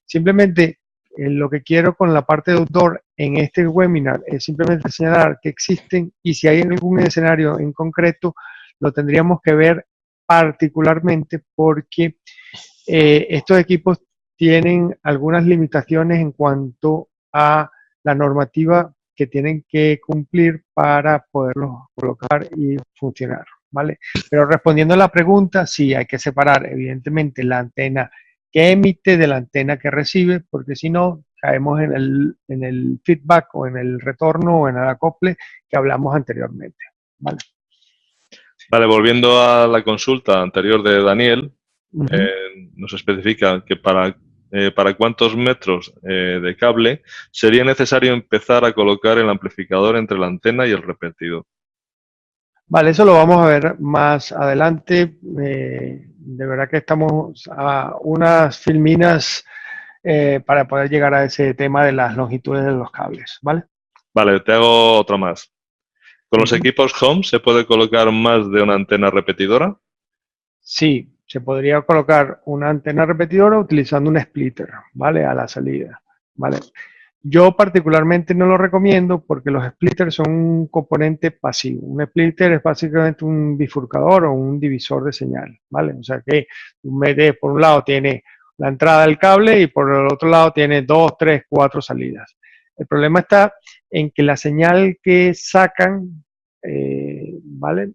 simplemente lo que quiero con la parte de outdoor en este webinar es simplemente señalar que existen y si hay algún escenario en concreto, lo tendríamos que ver particularmente porque estos equipos tienen algunas limitaciones en cuanto a la normativa que tienen que cumplir para poderlos colocar y funcionar, ¿vale? Pero respondiendo a la pregunta, sí, hay que separar evidentemente la antena que emite de la antena que recibe, porque si no, caemos en el feedback o en el retorno o en el acople que hablamos anteriormente, ¿vale? Vale, volviendo a la consulta anterior de Daniel, Ujú. nos especifica que para cuántos metros de cable sería necesario empezar a colocar el amplificador entre la antena y el repetidor. Vale, eso lo vamos a ver más adelante. De verdad que estamos a unas filminas para poder llegar a ese tema de las longitudes de los cables, ¿vale? Vale, te hago otra más. ¿Con los Ujú. equipos home se puede colocar más de una antena repetidora? Sí, se podría colocar una antena repetidora utilizando un splitter, ¿vale? A la salida, ¿vale? Yo particularmente no lo recomiendo porque los splitters son un componente pasivo. Un splitter es básicamente un bifurcador o un divisor de señal, ¿vale? O sea que un MD por un lado tiene la entrada del cable y por el otro lado tiene dos, tres, cuatro salidas. El problema está en que la señal que sacan, ¿vale?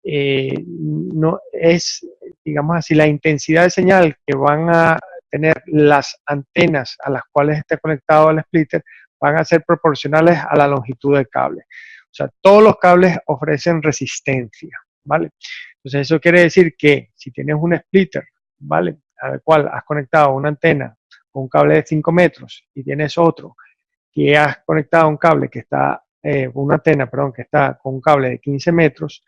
No es, digamos así, la intensidad de señal que van a tener las antenas a las cuales esté conectado el splitter van a ser proporcionales a la longitud del cable. O sea, todos los cables ofrecen resistencia, ¿vale? Entonces eso quiere decir que si tienes un splitter, ¿vale? Al cual has conectado una antena con un cable de 5 metros y tienes otro que has conectado un cable que está, una antena, perdón, que está con un cable de 15 metros,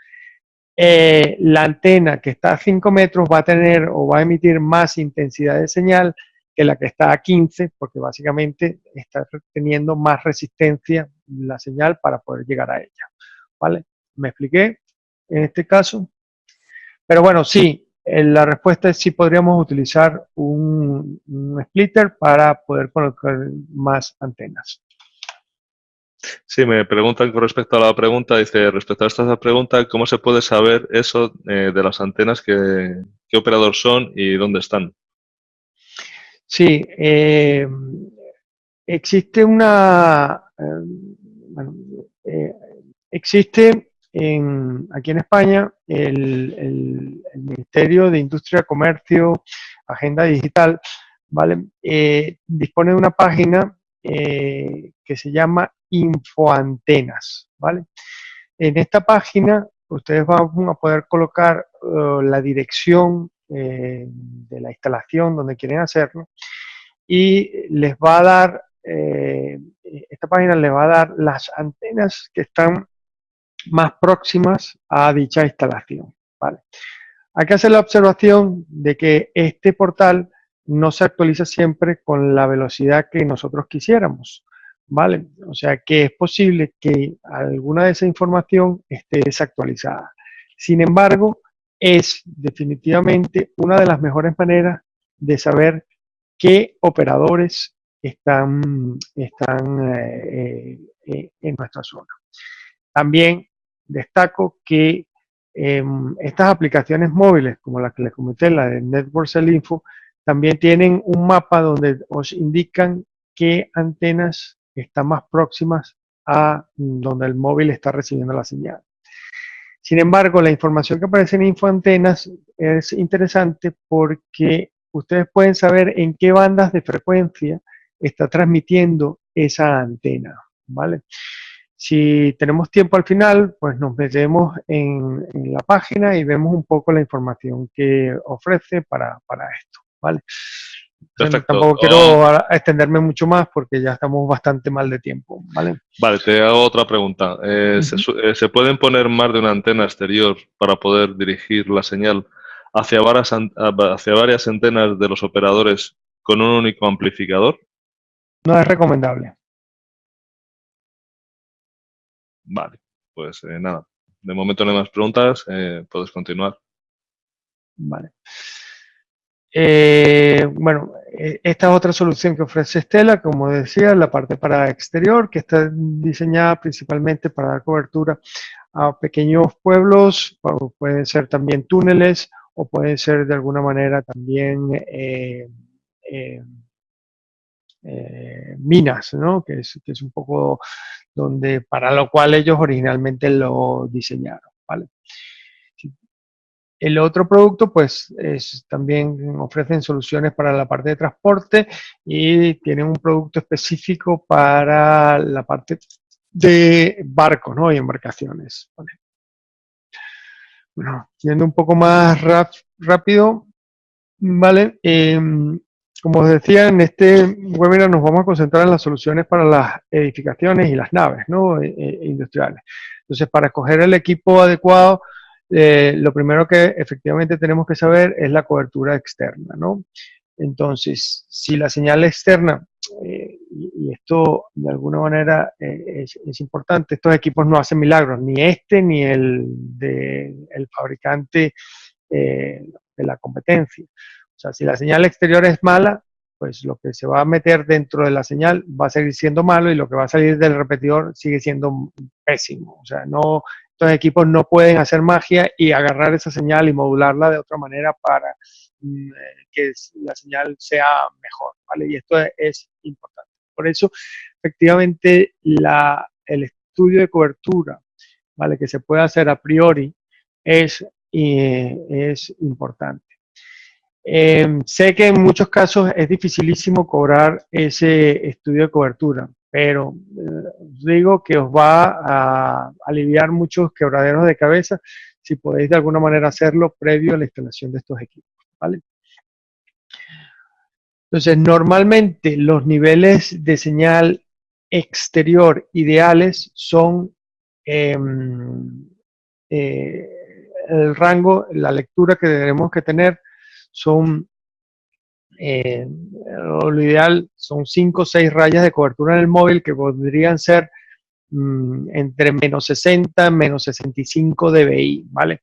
la antena que está a 5 metros va a tener o va a emitir más intensidad de señal que la que está a 15, porque básicamente está teniendo más resistencia la señal para poder llegar a ella. ¿Vale? ¿Me expliqué en este caso? Pero bueno, sí, la respuesta es sí podríamos utilizar un splitter para poder colocar más antenas. Sí, me preguntan con respecto a la pregunta, dice, respecto a esta pregunta, ¿cómo se puede saber eso de las antenas, qué operador son y dónde están? Sí, existe una, bueno, eh, existe aquí en España el Ministerio de Industria, Comercio, Agenda Digital, ¿vale? Dispone de una página que se llama Infoantenas, ¿vale? En esta página ustedes van a poder colocar la dirección de la instalación donde quieren hacerlo y les va a dar, esta página les va a dar las antenas que están más próximas a dicha instalación. ¿Vale? Hay que hacer la observación de que este portal no se actualiza siempre con la velocidad que nosotros quisiéramos. ¿Vale? O sea que es posible que alguna de esa información esté desactualizada. Sin embargo, es definitivamente una de las mejores maneras de saber qué operadores están en nuestra zona. También destaco que estas aplicaciones móviles, como la que les comenté, la de Network Cell Info, también tienen un mapa donde os indican qué antenas están más próximas a donde el móvil está recibiendo la señal. Sin embargo, la información que aparece en Infoantenas es interesante porque ustedes pueden saber en qué bandas de frecuencia está transmitiendo esa antena, ¿vale? Si tenemos tiempo al final, pues nos metemos en la página y vemos un poco la información que ofrece para esto, ¿vale? Entonces, Perfecto. tampoco quiero extenderme mucho más porque ya estamos bastante mal de tiempo, ¿vale? Vale, te hago otra pregunta. Ujú. ¿Se pueden poner más de una antena exterior para poder dirigir la señal hacia varias antenas de los operadores con un único amplificador? No es recomendable. Vale, pues nada. De momento no hay más preguntas. Puedes continuar. Vale. Bueno, esta es otra solución que ofrece Stella, como decía, la parte para exterior, que está diseñada principalmente para dar cobertura a pequeños pueblos, o pueden ser también túneles, o pueden ser de alguna manera también eh, minas, ¿no? Que es un poco donde, para lo cual ellos originalmente lo diseñaron. ¿vale? El otro producto, pues, también ofrecen soluciones para la parte de transporte y tienen un producto específico para la parte de barcos, ¿no? Y embarcaciones, ¿vale? Bueno, yendo un poco más rápido, ¿vale? Como os decía, en este webinar nos vamos a concentrar en las soluciones para las edificaciones y las naves, ¿no? Industriales. Entonces, para escoger el equipo adecuado, lo primero que efectivamente tenemos que saber es la cobertura externa, ¿no? Entonces, si la señal externa, y esto de alguna manera es importante, estos equipos no hacen milagros, ni este ni el fabricante de la competencia. O sea, si la señal exterior es mala, pues lo que se va a meter dentro de la señal va a seguir siendo malo y lo que va a salir del repetidor sigue siendo pésimo. O sea, no, estos equipos no pueden hacer magia y agarrar esa señal y modularla de otra manera para que la señal sea mejor, ¿vale? Y esto es importante. Por eso, efectivamente, el estudio de cobertura, ¿vale? Que se puede hacer a priori es importante. Sé que en muchos casos es dificilísimo cobrar ese estudio de cobertura, pero os digo que os va a aliviar muchos quebraderos de cabeza si podéis de alguna manera hacerlo previo a la instalación de estos equipos, ¿vale? Entonces, normalmente los niveles de señal exterior ideales son eh, el rango, la lectura que tenemos que tener son, lo ideal son 5 o 6 rayas de cobertura en el móvil que podrían ser entre menos 60, menos 65 dBi, ¿vale?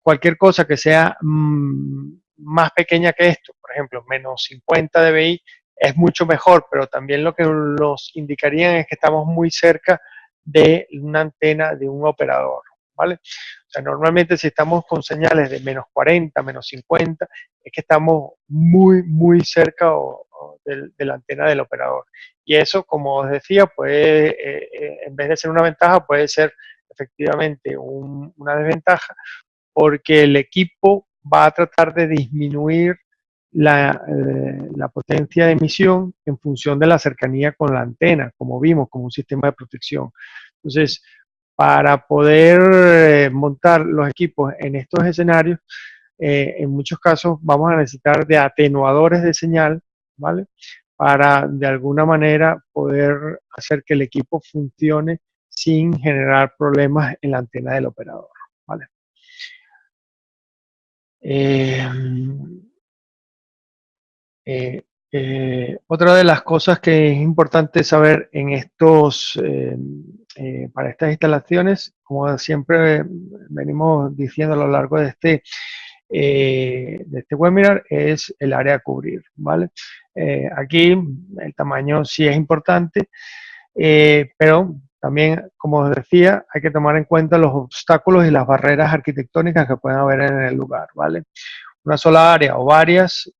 Cualquier cosa que sea más pequeña que esto, por ejemplo, menos 50 dBi, es mucho mejor, pero también lo que nos indicarían es que estamos muy cerca de una antena de un operador, ¿vale? O sea, normalmente si estamos con señales de menos 40, menos 50, es que estamos muy, muy cerca de la antena del operador. Y eso, como os decía, puede, en vez de ser una ventaja, puede ser efectivamente una desventaja, porque el equipo va a tratar de disminuir la potencia de emisión en función de la cercanía con la antena, como vimos, como un sistema de protección. Entonces, para poder montar los equipos en estos escenarios, en muchos casos vamos a necesitar de atenuadores de señal, ¿vale? Para de alguna manera poder hacer que el equipo funcione sin generar problemas en la antena del operador, ¿vale? Eh, Otra de las cosas que es importante saber en para estas instalaciones, como siempre venimos diciendo a lo largo de este webinar, es el área a cubrir, ¿vale? Aquí el tamaño sí es importante, pero también, como os decía, hay que tomar en cuenta los obstáculos y las barreras arquitectónicas que pueden haber en el lugar, ¿vale? Una sola área o varias,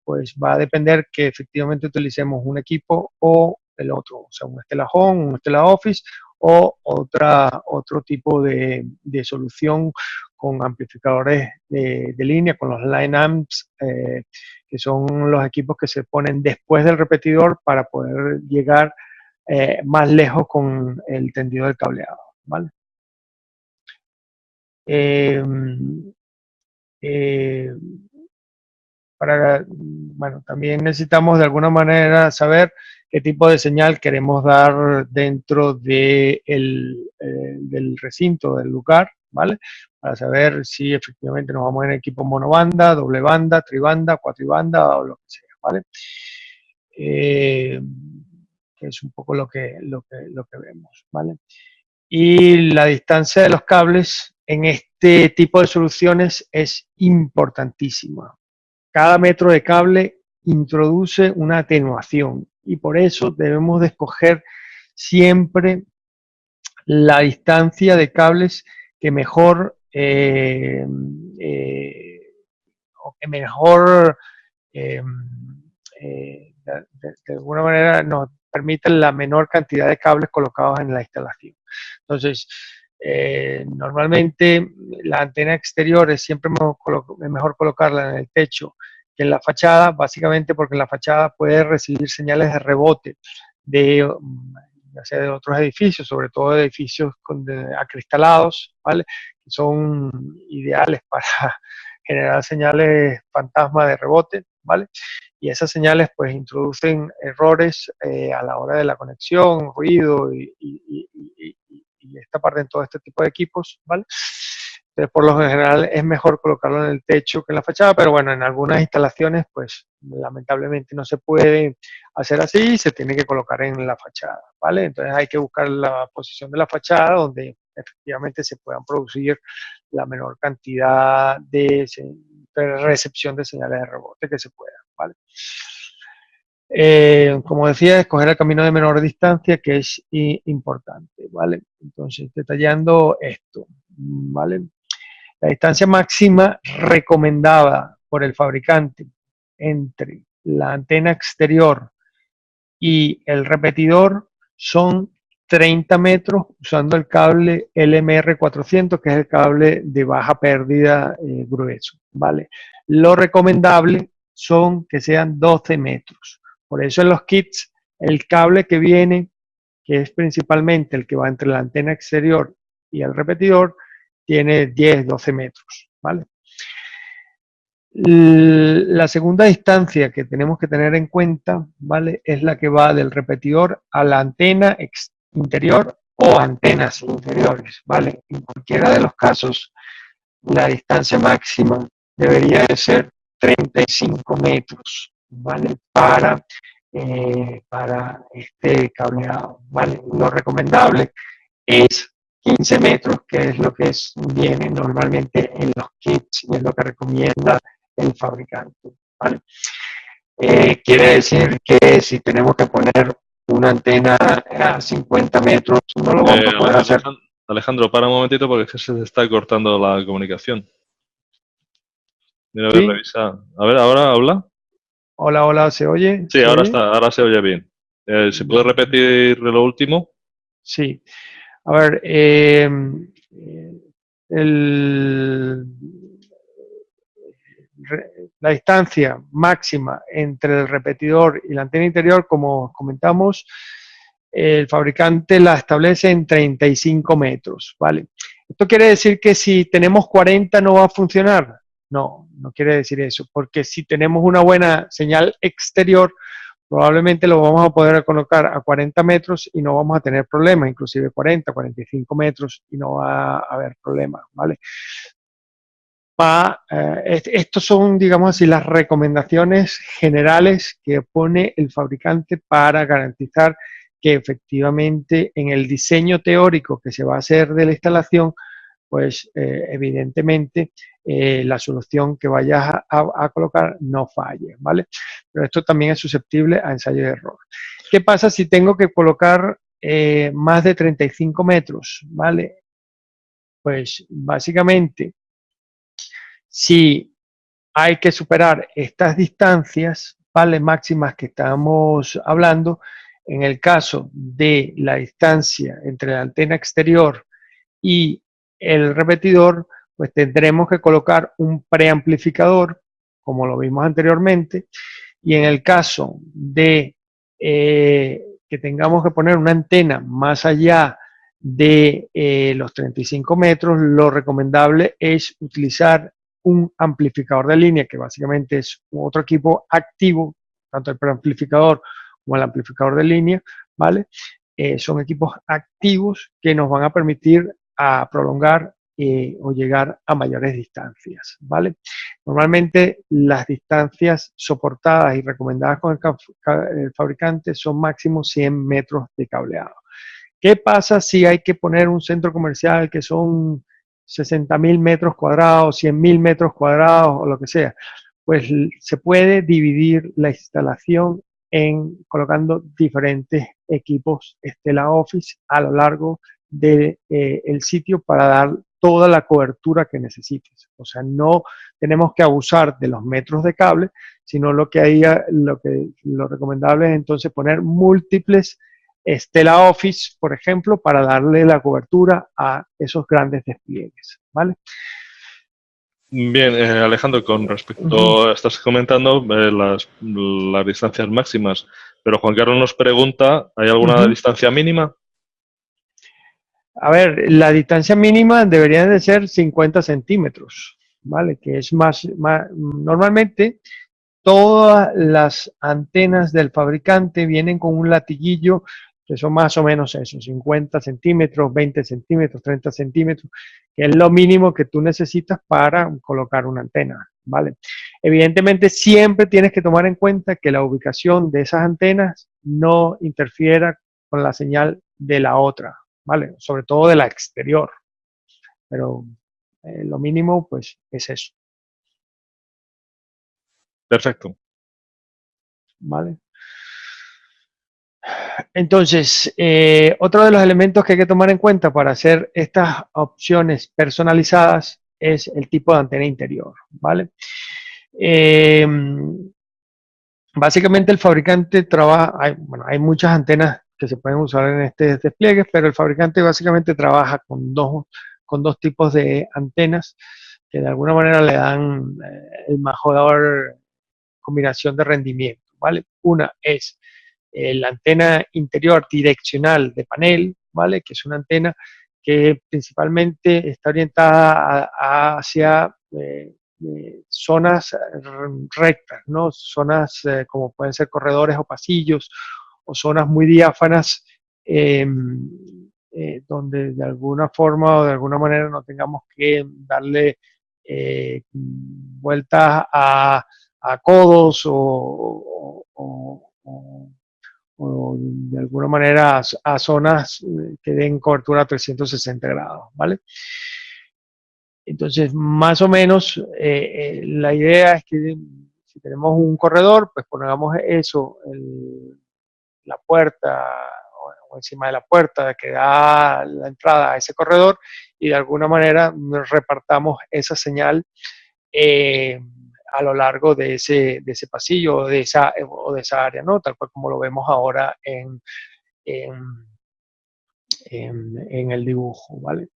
pues va a depender que efectivamente utilicemos un equipo o el otro, o sea, un Stella Home, un Stella Office o otro tipo de solución con amplificadores de línea, con los line amps, que son los equipos que se ponen después del repetidor para poder llegar más lejos con el tendido del cableado, ¿vale? Eh, eh, bueno, también necesitamos de alguna manera saber qué tipo de señal queremos dar dentro del recinto, del lugar, ¿vale? Para saber si efectivamente nos vamos en equipo monobanda, doble banda, tribanda, cuatribanda o lo que sea, ¿vale? Que es un poco lo que vemos, ¿vale? Y la distancia de los cables en este tipo de soluciones es importantísima. Cada metro de cable introduce una atenuación y por eso debemos de escoger siempre la distancia de cables que mejor o que mejor eh, de alguna manera nos permite la menor cantidad de cables colocados en la instalación. Entonces, Normalmente la antena exterior es siempre mejor colocarla en el techo que en la fachada, básicamente porque en la fachada puede recibir señales de rebote de, ya sea de otros edificios, sobre todo de edificios acristalados, ¿vale? Que son ideales para generar señales fantasma de rebote, ¿vale? Y esas señales pues introducen errores a la hora de la conexión, ruido y esta parte en todo este tipo de equipos, ¿vale? Entonces, por lo general es mejor colocarlo en el techo que en la fachada, pero bueno, en algunas instalaciones pues lamentablemente no se puede hacer así, se tiene que colocar en la fachada, ¿vale? Entonces hay que buscar la posición de la fachada donde efectivamente se puedan producir la menor cantidad de recepción de señales de rebote que se pueda, ¿vale? Como decía, escoger el camino de menor distancia, que es importante, ¿vale? Entonces, detallando esto, ¿vale? La distancia máxima recomendada por el fabricante entre la antena exterior y el repetidor son 30 metros usando el cable LMR400, que es el cable de baja pérdida grueso, ¿vale? Lo recomendable son que sean 12 metros. Por eso en los kits, el cable que viene, que es principalmente el que va entre la antena exterior y el repetidor, tiene 10, 12 metros, ¿vale? La segunda distancia que tenemos que tener en cuenta, ¿vale? Es la que va del repetidor a la antena interior o antenas interiores, ¿vale? En cualquiera de los casos, la distancia máxima debería de ser 35 metros, ¿vale? Para este cableado, ¿vale? Lo recomendable es 15 metros, que es lo que viene normalmente en los kits y es lo que recomienda el fabricante, ¿vale? Quiere decir que si tenemos que poner una antena a 50 metros, no lo vamos a poder hacer. Alejandro, para un momentito porque es que se está cortando la comunicación. Mira, a ver, ¿Sí? revisa. A ver, ¿ahora habla? Hola, hola, ¿se oye? Sí, ¿Se ahora oye? está, ahora se oye bien. ¿Se puede repetir lo último? Sí. A ver, el, la distancia máxima entre el repetidor y la antena interior, como comentamos, el fabricante la establece en 35 metros, ¿vale? ¿Esto quiere decir que si tenemos 40 no va a funcionar? No, no quiere decir eso, porque si tenemos una buena señal exterior, probablemente lo vamos a poder colocar a 40 metros y no vamos a tener problemas, inclusive 40, 45 metros y no va a haber problemas, ¿vale? Estos son, digamos así, las recomendaciones generales que pone el fabricante para garantizar que efectivamente en el diseño teórico que se va a hacer de la instalación, pues evidentemente la solución que vayas a colocar no falle, ¿vale? Pero esto también es susceptible a ensayo de error. ¿Qué pasa si tengo que colocar más de 35 metros, ¿vale? Pues básicamente, si hay que superar estas distancias, ¿vale? Máximas que estamos hablando, en el caso de la distancia entre la antena exterior y el repetidor, pues tendremos que colocar un preamplificador, como lo vimos anteriormente, y en el caso de que tengamos que poner una antena más allá de los 35 metros, lo recomendable es utilizar un amplificador de línea, que básicamente es otro equipo activo, tanto el preamplificador como el amplificador de línea, ¿vale? Son equipos activos que nos van a permitir a prolongar o llegar a mayores distancias, ¿vale? Normalmente las distancias soportadas y recomendadas con el fabricante son máximo 100 metros de cableado. ¿Qué pasa si hay que poner un centro comercial que son 60.000 metros cuadrados, 100.000 metros cuadrados o lo que sea? Pues se puede dividir la instalación en colocando diferentes equipos Stella Office a lo largo del sitio para dar toda la cobertura que necesites. O sea, no tenemos que abusar de los metros de cable, sino lo recomendable es entonces poner múltiples Stella Office, por ejemplo, para darle la cobertura a esos grandes despliegues, ¿vale? Bien, Alejandro, con respecto, estás comentando las distancias máximas, pero Juan Carlos nos pregunta, ¿hay alguna distancia mínima? A ver, la distancia mínima debería de ser 50 centímetros, ¿vale? Que es normalmente todas las antenas del fabricante vienen con un latiguillo que son más o menos eso, 50 centímetros, 20 centímetros, 30 centímetros, que es lo mínimo que tú necesitas para colocar una antena, ¿vale? Evidentemente siempre tienes que tomar en cuenta que la ubicación de esas antenas no interfiera con la señal de la otra, ¿vale? Sobre todo de la exterior, pero lo mínimo pues es eso, Perfecto. ¿vale? Entonces, otro de los elementos que hay que tomar en cuenta para hacer estas opciones personalizadas es el tipo de antena interior, ¿vale? Eh, Básicamente el fabricante trabaja, hay muchas antenas que se pueden usar en este despliegue, pero el fabricante básicamente trabaja con dos tipos de antenas que de alguna manera le dan el mejor combinación de rendimiento, ¿vale? Una es la antena interior direccional de panel, ¿vale? Que es una antena que principalmente está orientada hacia zonas rectas, ¿no? Zonas como pueden ser corredores o pasillos, o zonas muy diáfanas, eh, donde de alguna forma o de alguna manera no tengamos que darle vueltas a codos o de alguna manera a zonas que den cobertura a 360 grados, ¿vale? Entonces, más o menos, la idea es que si tenemos un corredor, pues pongamos eso, la puerta o encima de la puerta que da la entrada a ese corredor y de alguna manera repartamos esa señal eh, a lo largo de ese pasillo o de esa área, ¿no? Tal cual como lo vemos ahora en, en el dibujo, ¿vale?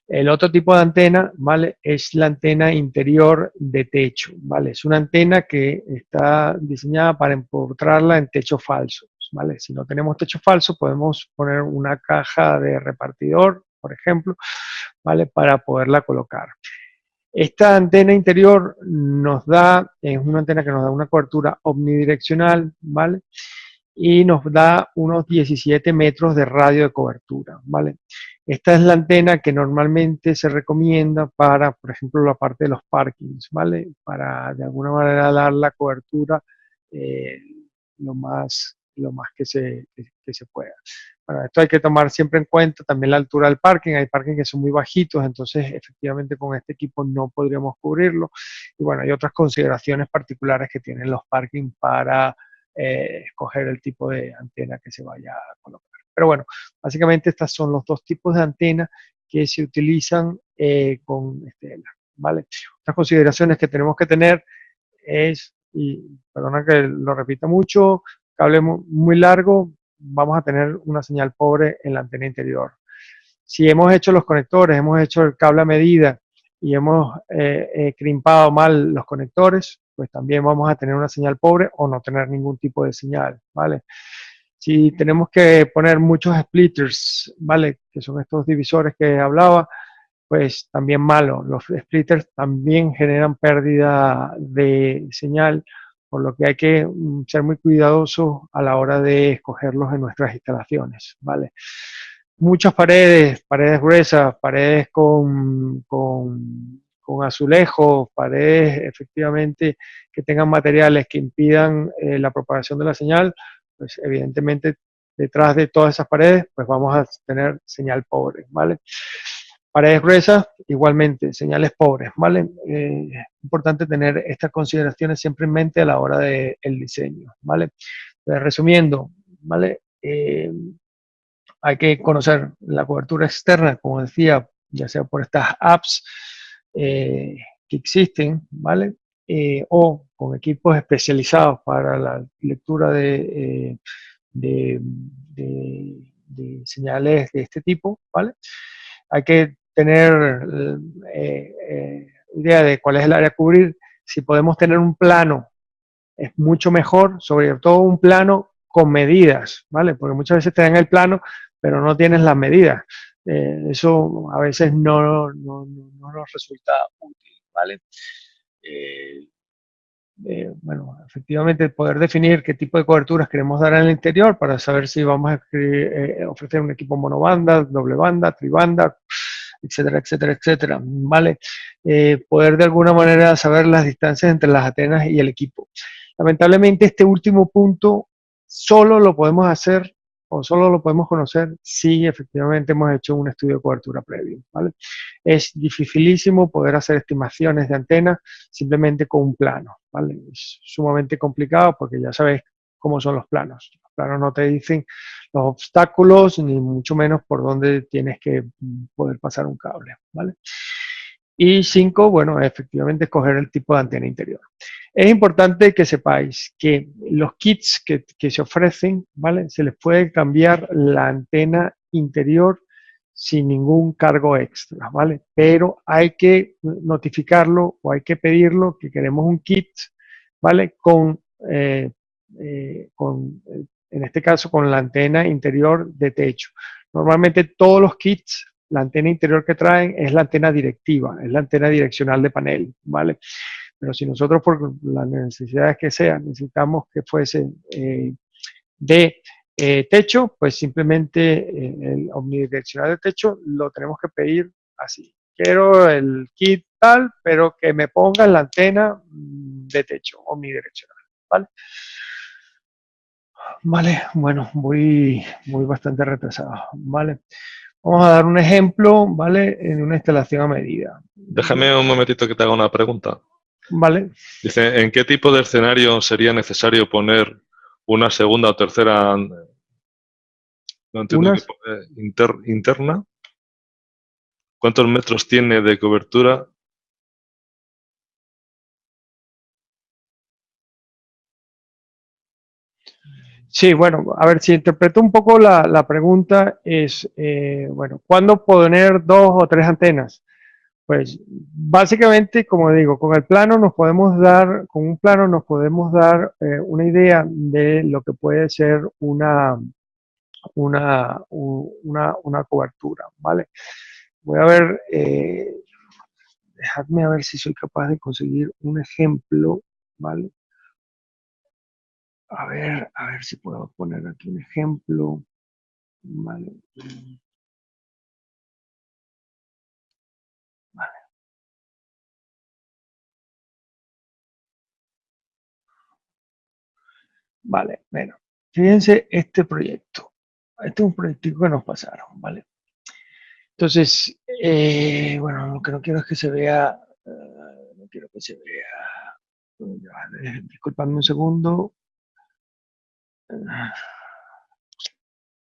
El otro tipo de antena, ¿vale? Es la antena interior de techo, ¿vale? Es una antena que está diseñada para empotrarla en techo falso, ¿vale? Si no tenemos techo falso, podemos poner una caja de repartidor, por ejemplo, ¿vale? Para poderla colocar. Esta antena interior es una antena que nos da una cobertura omnidireccional, ¿vale? Y nos da unos 17 metros de radio de cobertura, ¿vale? Esta es la antena que normalmente se recomienda para, por ejemplo, la parte de los parkings, ¿vale? Para de alguna manera dar la cobertura eh, lo más que se pueda. Bueno, esto hay que tomar siempre en cuenta también la altura del parking. Hay parkings que son muy bajitos, entonces efectivamente con este equipo no podríamos cubrirlo. Y bueno, hay otras consideraciones particulares que tienen los parkings para escoger el tipo de antena que se vaya a colocar. Pero bueno, básicamente estos son los dos tipos de antenas que se utilizan con Stella, ¿vale? Otras consideraciones que tenemos que tener es, y perdona que lo repita mucho, cable muy largo, vamos a tener una señal pobre en la antena interior. Si hemos hecho los conectores, hemos hecho el cable a medida y hemos crimpado mal los conectores, pues también vamos a tener una señal pobre o no tener ningún tipo de señal, ¿vale? Si tenemos que poner muchos splitters, ¿vale? Que son estos divisores que hablaba, pues también malo. Los splitters también generan pérdida de señal, por lo que hay que ser muy cuidadosos a la hora de escogerlos en nuestras instalaciones, ¿vale? Muchas paredes gruesas, paredes con azulejos, paredes efectivamente que tengan materiales que impidan la propagación de la señal, pues evidentemente detrás de todas esas paredes, pues vamos a tener señal pobre, ¿vale? Paredes gruesas, igualmente, señales pobres, ¿vale? Es importante tener estas consideraciones siempre en mente a la hora del diseño, ¿vale? Resumiendo, ¿vale? Hay que conocer la cobertura externa, como decía, ya sea por estas apps que existen, ¿vale? O con equipos especializados para la lectura de señales de este tipo, ¿vale? Hay que tener idea de cuál es el área a cubrir. Si podemos tener un plano, es mucho mejor, sobre todo un plano con medidas, ¿vale? Porque muchas veces te dan el plano, pero no tienes las medidas. Eso a veces no nos resulta útil, ¿vale? Eh, bueno, efectivamente poder definir qué tipo de coberturas queremos dar en el interior para saber si vamos a ofrecer un equipo monobanda, doble banda, tribanda, etcétera, etcétera, etcétera, ¿vale? Poder de alguna manera saber las distancias entre las antenas y el equipo. Lamentablemente este último punto solo lo podemos hacer o solo lo podemos conocer si efectivamente hemos hecho un estudio de cobertura previo, ¿vale? Es dificilísimo poder hacer estimaciones de antenas simplemente con un plano, ¿vale? Es sumamente complicado porque ya sabes cómo son los planos. Los planos no te dicen los obstáculos ni mucho menos por dónde tienes que poder pasar un cable, ¿vale? Y 5, bueno, efectivamente escoger el tipo de antena interior. Es importante que sepáis que los kits que se ofrecen, ¿vale? Se les puede cambiar la antena interior sin ningún cargo extra, ¿vale? Pero hay que notificarlo o hay que pedirlo que queremos un kit, ¿vale? En este caso, con la antena interior de techo. Normalmente todos los kits, la antena interior que traen es la antena directiva, es la antena direccional de panel, ¿vale? Pero si nosotros, por las necesidades que sean, necesitamos que fuese de techo, pues simplemente el omnidireccional de techo lo tenemos que pedir así. Quiero el kit tal, pero que me ponga la antena de techo, omnidireccional, ¿vale? Vale, bueno, voy bastante retrasado, ¿vale? Vamos a dar un ejemplo, ¿vale? En una instalación a medida. Déjame un momentito que te haga una pregunta. ¿Vale? Dice, ¿en qué tipo de escenario sería necesario poner una segunda o tercera, no entiendo Unas, interna? ¿Cuántos metros tiene de cobertura? sí, bueno, a ver, si interpreto un poco la pregunta es, bueno, ¿cuándo poner dos o tres antenas? Pues básicamente, como digo, con el plano nos podemos dar, con un plano nos podemos dar una idea de lo que puede ser una cobertura, ¿vale? Voy a ver, dejadme a ver si soy capaz de conseguir un ejemplo, ¿vale? A ver si puedo poner aquí un ejemplo, ¿vale? Vale, bueno, fíjense este proyecto. Este es un proyectico que nos pasaron, ¿vale? Entonces, bueno, lo que no quiero es que se vea, no quiero que se vea, disculpadme un segundo,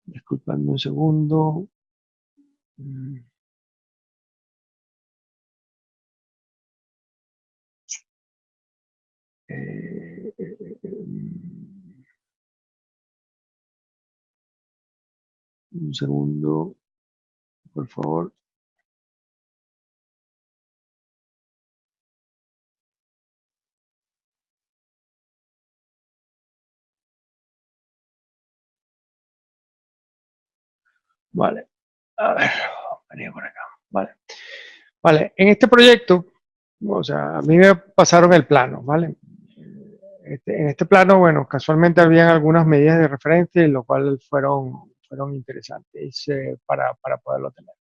disculpadme un segundo. Mm, eh, eh, eh, un segundo, por favor. Vale, a ver, venía por acá, vale. Vale, en este proyecto, o sea, a mí me pasaron el plano, ¿vale? En este plano, bueno, casualmente habían algunas medidas de referencia, lo cual fueron interesantes para poderlo tener.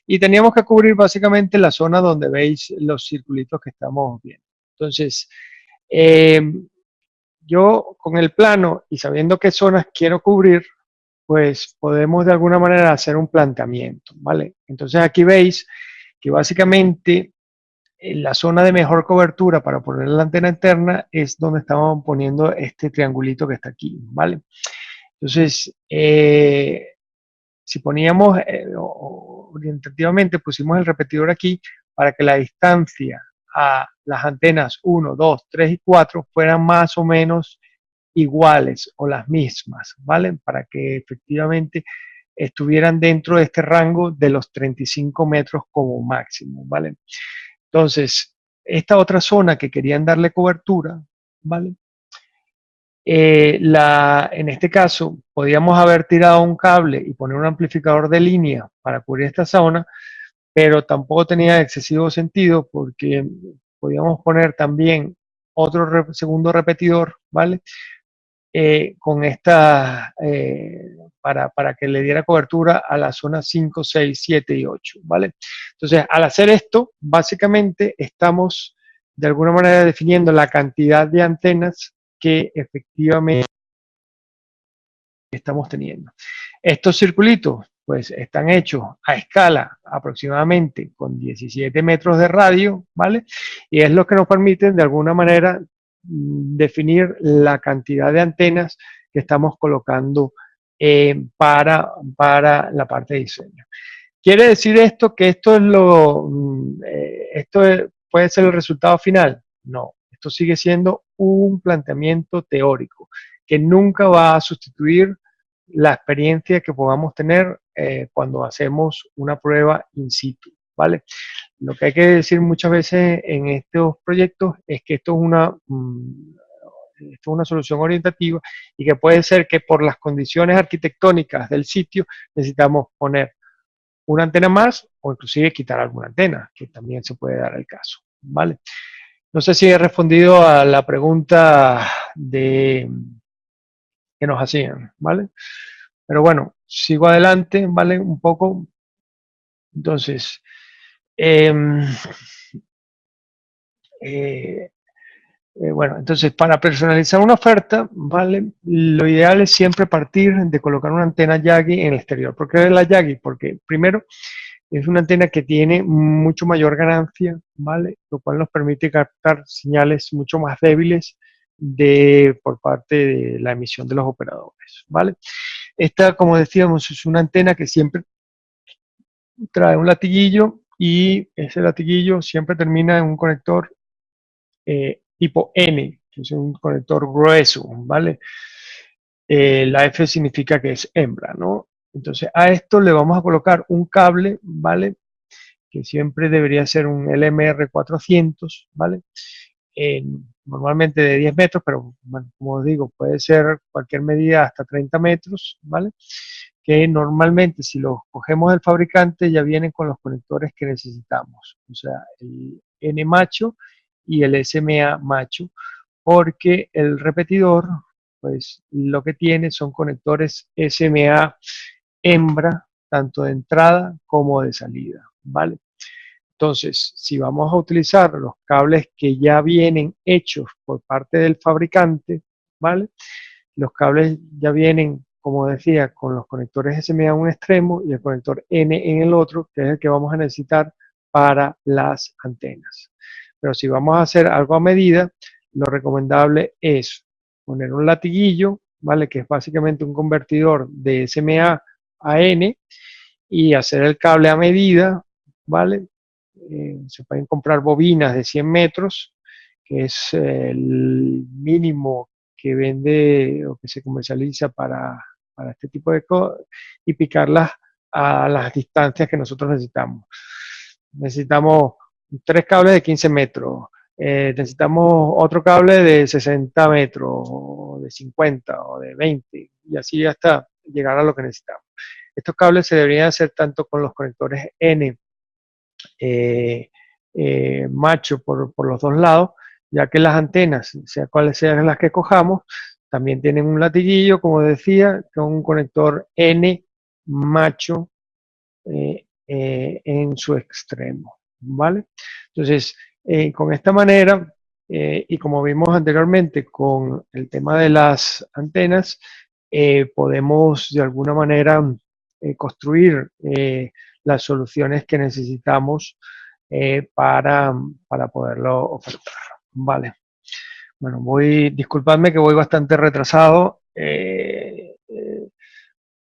Y teníamos que cubrir básicamente la zona donde veis los circulitos que estamos viendo. Entonces, eh, yo con el plano y sabiendo qué zonas quiero cubrir, pues podemos de alguna manera hacer un planteamiento, ¿vale? Entonces aquí veis que básicamente en la zona de mejor cobertura para poner la antena interna es donde estamos poniendo este triangulito que está aquí, ¿vale? Entonces, si poníamos, orientativamente pusimos el repetidor aquí para que la distancia a las antenas 1, 2, 3 y 4 fueran más o menos iguales o las mismas, ¿vale? Para que efectivamente estuvieran dentro de este rango de los 35 metros como máximo, ¿vale? Entonces, esta otra zona que querían darle cobertura, ¿vale? En este caso, podíamos haber tirado un cable y poner un amplificador de línea para cubrir esta zona, pero tampoco tenía excesivo sentido porque podíamos poner también otro segundo repetidor, ¿vale? Con esta, para que le diera cobertura a la zona 5, 6, 7 y 8, ¿vale? Entonces, al hacer esto, básicamente estamos de alguna manera definiendo la cantidad de antenas que efectivamente estamos teniendo. Estos circulitos, pues, están hechos a escala aproximadamente con 17 metros de radio, ¿vale? Y es lo que nos permite, de alguna manera, definir la cantidad de antenas que estamos colocando para la parte de diseño. ¿Quiere decir esto que esto es puede ser el resultado final? No, esto sigue siendo un planteamiento teórico que nunca va a sustituir la experiencia que podamos tener cuando hacemos una prueba in situ, ¿vale? Lo que hay que decir muchas veces en estos proyectos es que esto es una solución orientativa y que puede ser que por las condiciones arquitectónicas del sitio necesitamos poner una antena más o inclusive quitar alguna antena, que también se puede dar el caso, ¿vale? No sé si he respondido a la pregunta que nos hacían, ¿vale? Pero bueno, sigo adelante, ¿vale? Un poco. Entonces, eh, eh, bueno, entonces para personalizar una oferta, ¿vale? Lo ideal es siempre partir de colocar una antena Yagi en el exterior. ¿Por qué la Yagi? Porque primero es una antena que tiene mucho mayor ganancia, ¿vale? Lo cual nos permite captar señales mucho más débiles por parte de la emisión de los operadores, ¿vale? Esta, como decíamos, es una antena que siempre trae un latiguillo y ese latiguillo siempre termina en un conector tipo N, que es un conector grueso, ¿vale? La F significa que es hembra, ¿no? Entonces a esto le vamos a colocar un cable, ¿vale? Que siempre debería ser un LMR400, ¿vale? Normalmente de 10 metros, pero bueno, como os digo, puede ser cualquier medida hasta 30 metros, ¿vale? Que normalmente si los cogemos del fabricante ya vienen con los conectores que necesitamos, o sea, el N macho y el SMA macho, porque el repetidor, pues lo que tiene son conectores SMA hembra, tanto de entrada como de salida, ¿vale? Entonces, si vamos a utilizar los cables que ya vienen hechos por parte del fabricante, ¿vale? Los cables ya vienen, como decía, con los conectores SMA en un extremo y el conector N en el otro, que es el que vamos a necesitar para las antenas. Pero si vamos a hacer algo a medida, lo recomendable es poner un latiguillo, ¿vale? Que es básicamente un convertidor de SMA a N y hacer el cable a medida, ¿vale? Se pueden comprar bobinas de 100 metros, que es el mínimo que vende o que se comercializa para este tipo de cosas, y picarlas a las distancias que nosotros necesitamos. Necesitamos 3 cables de 15 metros, necesitamos otro cable de 60 metros, o de 50, o de 20, y así hasta llegar a lo que necesitamos. Estos cables se deberían hacer tanto con los conectores N macho por los dos lados, ya que las antenas, sea cuales sean las que cojamos, también tienen un latiguillo, como decía, con un conector N macho en su extremo, ¿vale? Entonces, con esta manera, y como vimos anteriormente con el tema de las antenas, podemos de alguna manera construir las soluciones que necesitamos para poderlo ofertar, ¿vale? Bueno, disculpadme que voy bastante retrasado.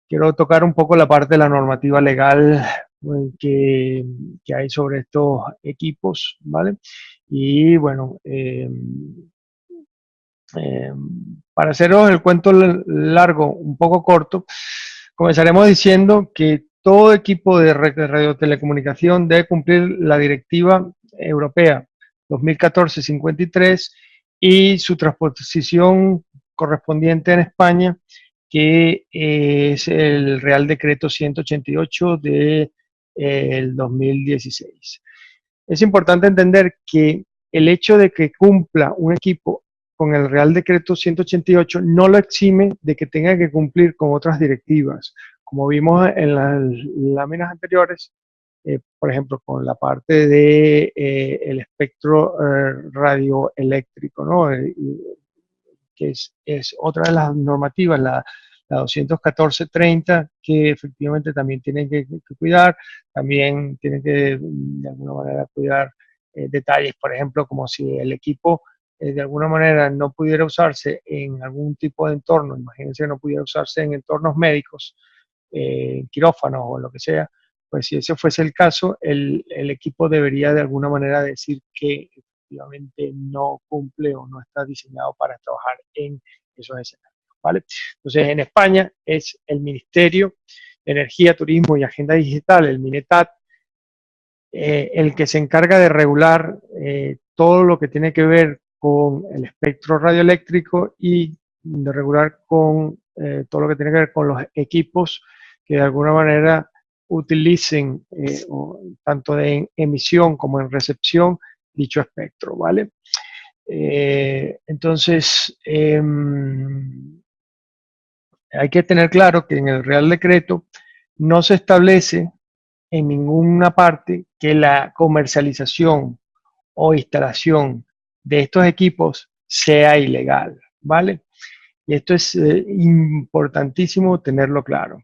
Quiero tocar un poco la parte de la normativa legal que hay sobre estos equipos, ¿vale? Y bueno, Para haceros el cuento largo, un poco corto, comenzaremos diciendo que todo equipo de radiotelecomunicación debe cumplir la directiva europea 2014-53 y su transposición correspondiente en España, que es el Real Decreto 188 del 2016. Es importante entender que el hecho de que cumpla un equipo con el Real Decreto 188 no lo exime de que tenga que cumplir con otras directivas. Como vimos en las láminas anteriores, por ejemplo, con la parte de el espectro radioeléctrico, ¿no? Que es otra de las normativas, la 214-30, que efectivamente también tienen que cuidar, también tienen que de alguna manera cuidar detalles, por ejemplo, como si el equipo de alguna manera no pudiera usarse en algún tipo de entorno, imagínense que no pudiera usarse en entornos médicos, quirófanos o lo que sea, pues si ese fuese el caso, el equipo debería de alguna manera decir que efectivamente no cumple o no está diseñado para trabajar en esos escenarios, ¿vale? Entonces, en España es el Ministerio de Energía, Turismo y Agenda Digital, el MINETAT, el que se encarga de regular todo lo que tiene que ver con el espectro radioeléctrico y de regular con todo lo que tiene que ver con los equipos que de alguna manera utilicen tanto de emisión como en recepción dicho espectro, ¿vale? Entonces, hay que tener claro que en el Real Decreto no se establece en ninguna parte que la comercialización o instalación de estos equipos sea ilegal, ¿vale? Y esto es importantísimo tenerlo claro.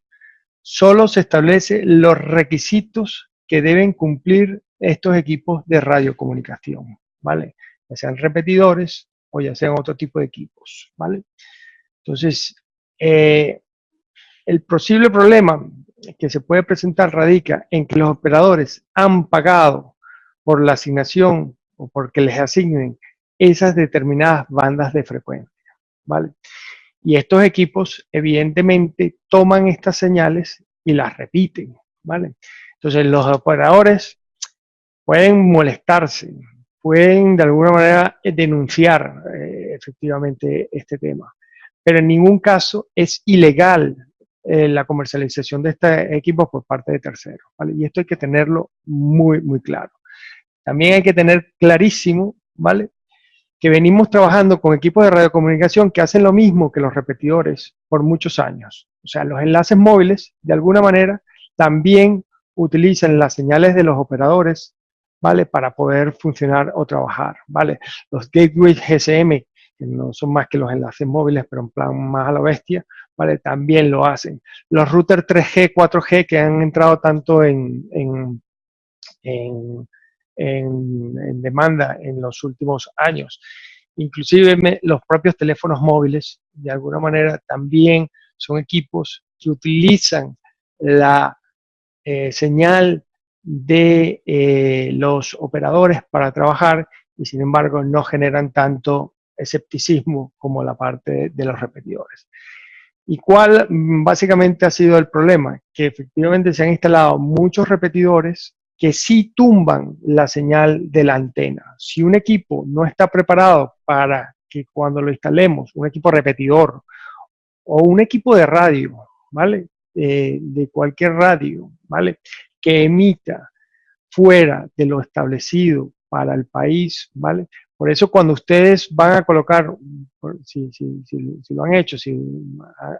Solo se establece los requisitos que deben cumplir estos equipos de radiocomunicación, ¿vale? Ya sean repetidores o ya sean otro tipo de equipos, ¿vale? Entonces, el posible problema que se puede presentar radica en que los operadores han pagado por la asignación o porque les asignen esas determinadas bandas de frecuencia, ¿vale? Y estos equipos evidentemente toman estas señales y las repiten, ¿vale? Entonces los operadores pueden molestarse, pueden de alguna manera denunciar efectivamente este tema, pero en ningún caso es ilegal la comercialización de este equipo por parte de terceros, ¿vale? Y esto hay que tenerlo muy, muy claro. También hay que tener clarísimo, ¿vale? Que venimos trabajando con equipos de radiocomunicación que hacen lo mismo que los repetidores por muchos años. O sea, los enlaces móviles, de alguna manera, también utilizan las señales de los operadores, ¿vale? Para poder funcionar o trabajar, ¿vale? Los gateways GSM, que no son más que los enlaces móviles, pero en plan más a la bestia, ¿vale? También lo hacen. Los routers 3G, 4G que han entrado tanto en en demanda en los últimos años. Inclusive los propios teléfonos móviles, de alguna manera, también son equipos que utilizan la señal de los operadores para trabajar y sin embargo no generan tanto escepticismo como la parte de los repetidores. ¿Y cuál básicamente ha sido el problema? Que efectivamente se han instalado muchos repetidores que sí tumban la señal de la antena. Si un equipo no está preparado para que cuando lo instalemos, un equipo repetidor o un equipo de radio, ¿vale? De cualquier radio, ¿vale? Que emita fuera de lo establecido para el país, ¿vale? Por eso cuando ustedes van a colocar, si lo han hecho, si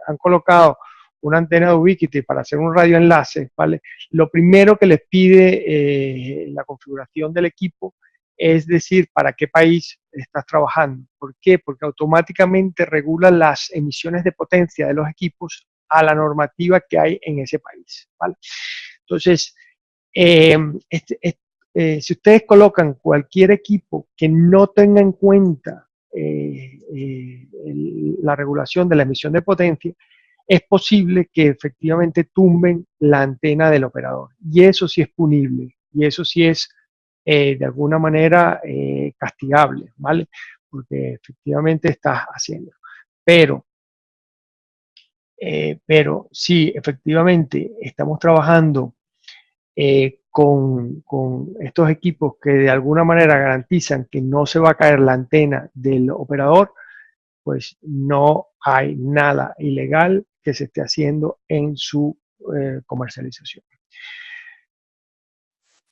han colocado una antena de Ubiquiti para hacer un radioenlace, ¿vale? Lo primero que les pide la configuración del equipo es decir para qué país estás trabajando. ¿Por qué? Porque automáticamente regula las emisiones de potencia de los equipos a la normativa que hay en ese país, ¿vale? Entonces, si ustedes colocan cualquier equipo que no tenga en cuenta la regulación de la emisión de potencia, es posible que efectivamente tumben la antena del operador. Y eso sí es punible, y eso sí es de alguna manera castigable, ¿vale? Porque efectivamente estás haciendo. Pero sí, efectivamente, estamos trabajando con estos equipos que de alguna manera garantizan que no se va a caer la antena del operador, pues no hay nada ilegal que se esté haciendo en su comercialización.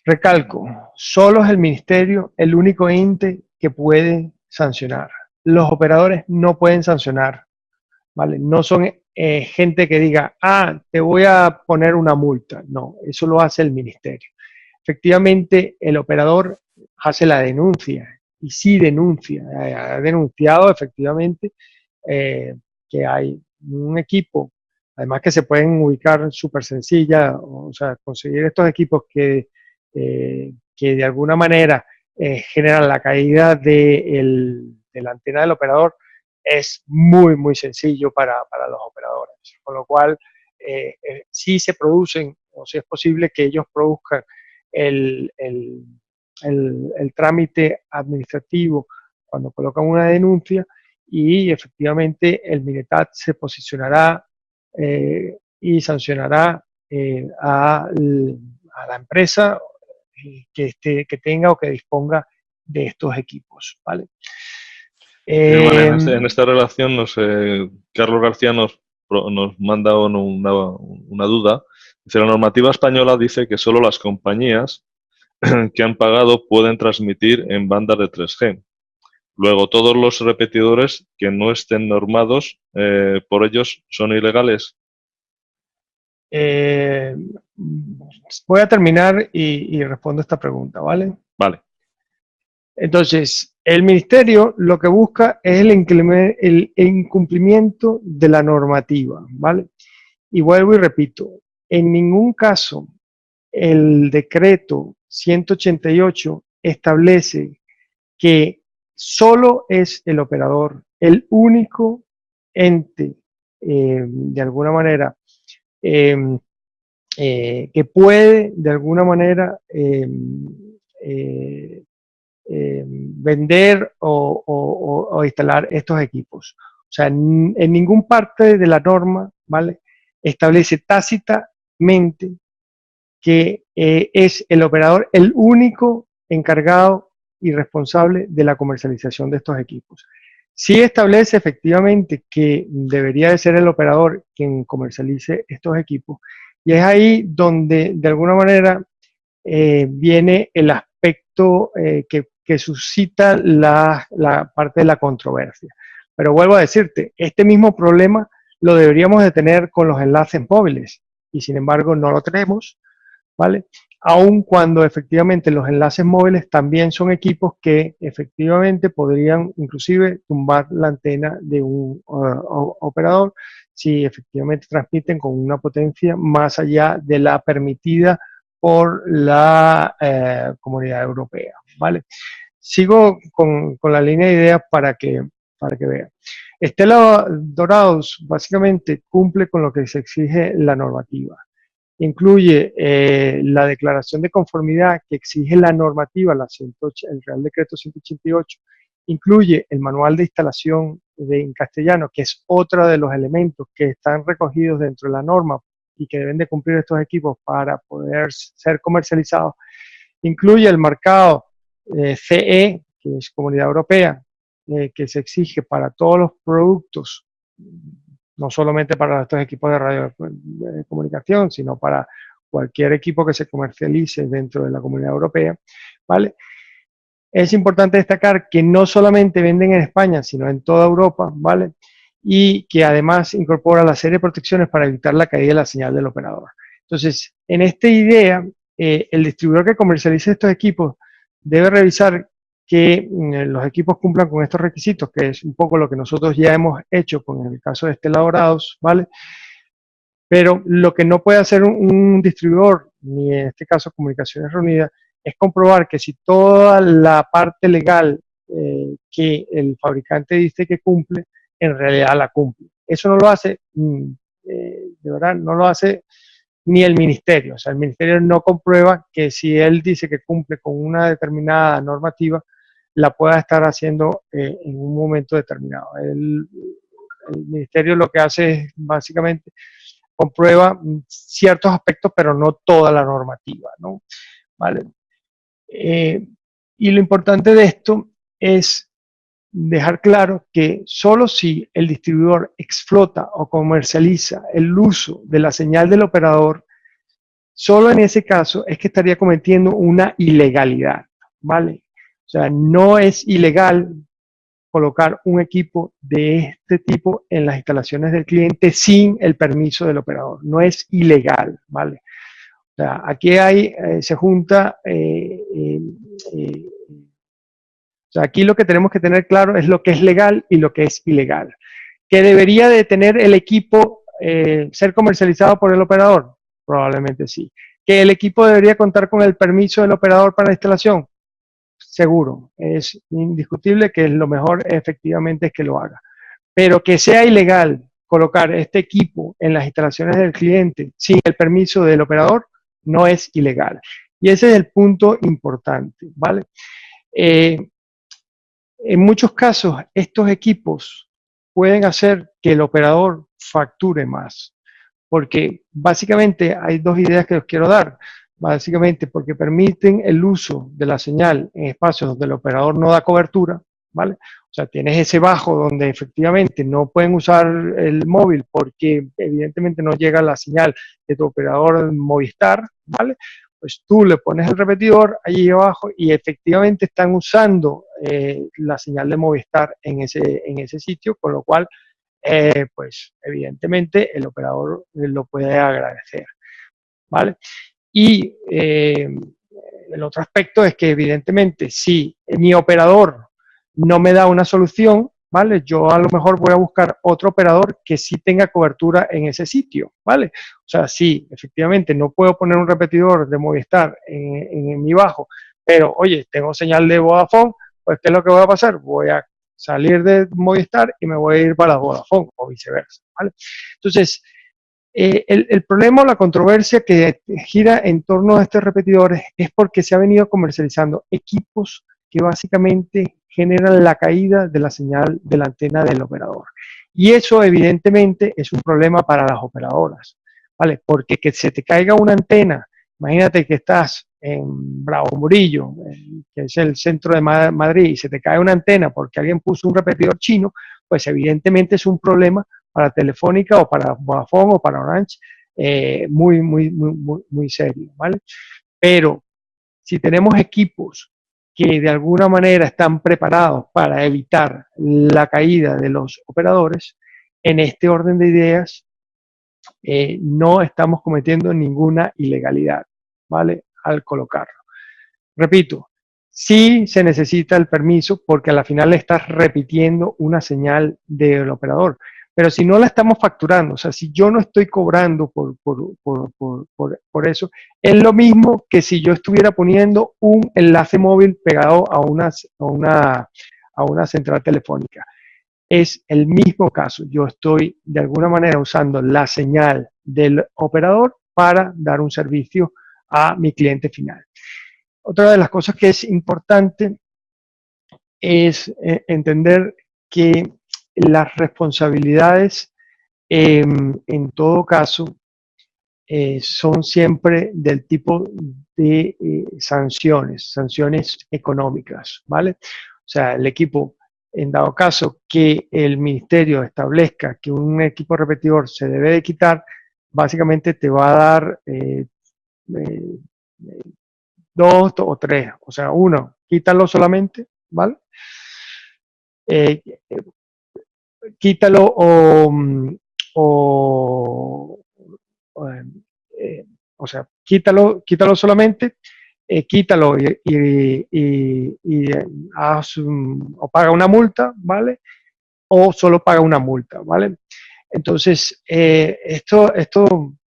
Recalco, solo es el ministerio el único ente que puede sancionar. Los operadores no pueden sancionar, ¿vale? No son gente que diga, ah, te voy a poner una multa. No, eso lo hace el ministerio. Efectivamente, el operador hace la denuncia y sí denuncia, ha denunciado efectivamente que hay un equipo, además que se pueden ubicar súper sencilla, o sea, conseguir estos equipos que de alguna manera generan la caída de la antena del operador, es muy, muy sencillo para los operadores. Con lo cual, sí se producen, o si es posible que ellos produzcan el, el, el trámite administrativo cuando colocan una denuncia y efectivamente el Minetat se posicionará y sancionará a la empresa que tenga o que disponga de estos equipos, ¿vale? En esta relación, Carlos García nos manda una duda. Dice, la normativa española dice que solo las compañías que han pagado pueden transmitir en bandas de 3G. Luego, todos los repetidores que no estén normados por ellos son ilegales. Voy a terminar y respondo esta pregunta, ¿vale? Vale. Entonces, el ministerio lo que busca es el incumplimiento de la normativa, ¿vale? Y vuelvo y repito, en ningún caso el decreto 188 establece que solo es el operador el único ente, de alguna manera, que puede, de alguna manera, vender o instalar estos equipos. O sea, en ningún parte de la norma, ¿vale?, establece tácitamente que es el operador el único encargado y responsable de la comercialización de estos equipos. Sí establece efectivamente que debería de ser el operador quien comercialice estos equipos, y es ahí donde de alguna manera viene el aspecto que suscita la parte de la controversia. Pero vuelvo a decirte, este mismo problema lo deberíamos de tener con los enlaces móviles, y sin embargo no lo tenemos, ¿vale? Aun cuando efectivamente los enlaces móviles también son equipos que efectivamente podrían inclusive tumbar la antena de un operador si efectivamente transmiten con una potencia más allá de la permitida por la Comunidad Europea, ¿vale? Sigo con la línea de ideas para que vean. Stella Dorados básicamente cumple con lo que se exige la normativa. Incluye la declaración de conformidad que exige la normativa, el Real Decreto 188, incluye el manual de instalación en castellano, que es otro de los elementos que están recogidos dentro de la norma y que deben de cumplir estos equipos para poder ser comercializados. Incluye el marcado CE, que es Comunidad Europea, que se exige para todos los productos, no solamente para estos equipos de radiocomunicación, sino para cualquier equipo que se comercialice dentro de la Comunidad Europea, ¿vale? Es importante destacar que no solamente venden en España, sino en toda Europa, ¿vale? Y que además incorpora la serie de protecciones para evitar la caída de la señal del operador. Entonces, en esta idea, el distribuidor que comercialice estos equipos debe revisar que los equipos cumplan con estos requisitos, que es un poco lo que nosotros ya hemos hecho con el caso de Stella Dorados, ¿vale? Pero lo que no puede hacer un distribuidor, ni en este caso Comunicaciones Reunidas, es comprobar que si toda la parte legal que el fabricante dice que cumple, en realidad la cumple. Eso no lo hace, de verdad, no lo hace ni el ministerio. O sea, el ministerio no comprueba que si él dice que cumple con una determinada normativa, la pueda estar haciendo en un momento determinado. el ministerio lo que hace es básicamente comprueba ciertos aspectos, pero no toda la normativa, ¿no? ¿Vale? Y lo importante de esto es dejar claro que solo si el distribuidor explota o comercializa el uso de la señal del operador, solo en ese caso es que estaría cometiendo una ilegalidad, ¿vale? O sea, no es ilegal colocar un equipo de este tipo en las instalaciones del cliente sin el permiso del operador. No es ilegal, ¿vale? O sea, aquí se junta, o sea, aquí lo que tenemos que tener claro es lo que es legal y lo que es ilegal. ¿Que debería de tener el equipo ser comercializado por el operador? Probablemente sí. ¿Que el equipo debería contar con el permiso del operador para la instalación? Seguro, es indiscutible que lo mejor efectivamente es que lo haga. Pero que sea ilegal colocar este equipo en las instalaciones del cliente sin el permiso del operador, no es ilegal. Y ese es el punto importante, ¿vale? En muchos casos, estos equipos pueden hacer que el operador facture más, porque básicamente hay dos ideas que os quiero dar. Básicamente porque permiten el uso de la señal en espacios donde el operador no da cobertura, ¿vale? O sea, tienes ese bajo donde efectivamente no pueden usar el móvil porque evidentemente no llega la señal de tu operador Movistar, ¿vale? Pues tú le pones el repetidor allí abajo y efectivamente están usando la señal de Movistar en ese sitio, con lo cual pues evidentemente el operador lo puede agradecer, ¿vale? Y el otro aspecto es que evidentemente si mi operador no me da una solución, ¿vale? Yo a lo mejor voy a buscar otro operador que sí tenga cobertura en ese sitio, ¿vale? O sea, sí, efectivamente no puedo poner un repetidor de Movistar en mi bajo, pero oye, tengo señal de Vodafone, pues ¿qué es lo que voy a pasar? Voy a salir de Movistar y me voy a ir para Vodafone o viceversa, ¿vale? Entonces, el problema o la controversia que gira en torno a estos repetidores es porque se ha venido comercializando equipos que básicamente generan la caída de la señal de la antena del operador. Y eso evidentemente es un problema para las operadoras, ¿vale? Porque que se te caiga una antena, imagínate que estás en Bravo Murillo, que es el centro de Madrid, y se te cae una antena porque alguien puso un repetidor chino, pues evidentemente es un problema para Telefónica o para Vodafone o para Orange, muy serio, ¿vale? Pero si tenemos equipos que de alguna manera están preparados para evitar la caída de los operadores, en este orden de ideas no estamos cometiendo ninguna ilegalidad, ¿vale? Al colocarlo. Repito, sí se necesita el permiso porque a la final le estás repitiendo una señal del operador. Pero si no la estamos facturando, o sea, si yo no estoy cobrando por eso, es lo mismo que si yo estuviera poniendo un enlace móvil pegado a una central telefónica. Es el mismo caso. Yo estoy de alguna manera usando la señal del operador para dar un servicio a mi cliente final. Otra de las cosas que es importante es entender que las responsabilidades en todo caso son siempre del tipo de sanciones económicas, ¿vale? O sea, el equipo, en dado caso que el ministerio establezca que un equipo repetidor se debe de quitar, básicamente te va a dar eh, dos o tres, o sea, uno, quítalo solamente, ¿vale? Eh, quítalo o, o sea, quítalo solamente, quítalo y o paga una multa, ¿vale? O solo paga una multa, ¿vale? Entonces, esto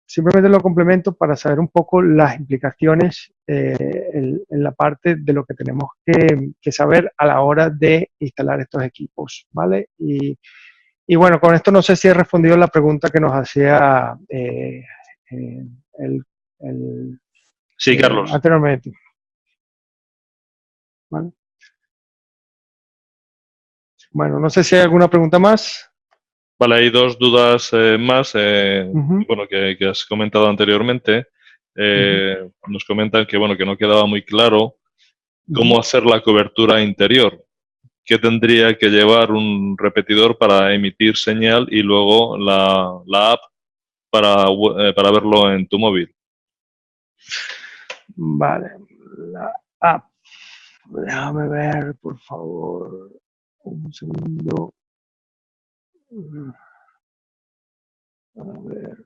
simplemente lo complemento para saber un poco las implicaciones en la parte de lo que tenemos que saber a la hora de instalar estos equipos, ¿vale? Y bueno, con esto no sé si he respondido la pregunta que nos hacía el, el, Sí, Carlos. anteriormente, ¿vale? Bueno, no sé si hay alguna pregunta más. Vale, hay dos dudas más, Ujú, bueno, que has comentado anteriormente. ujú, Nos comentan que, bueno, que no quedaba muy claro ujú. cómo hacer la cobertura interior. ¿Qué tendría que llevar un repetidor para emitir señal y luego la app para verlo en tu móvil? Vale, la app. Déjame ver, por favor. Un segundo. A ver.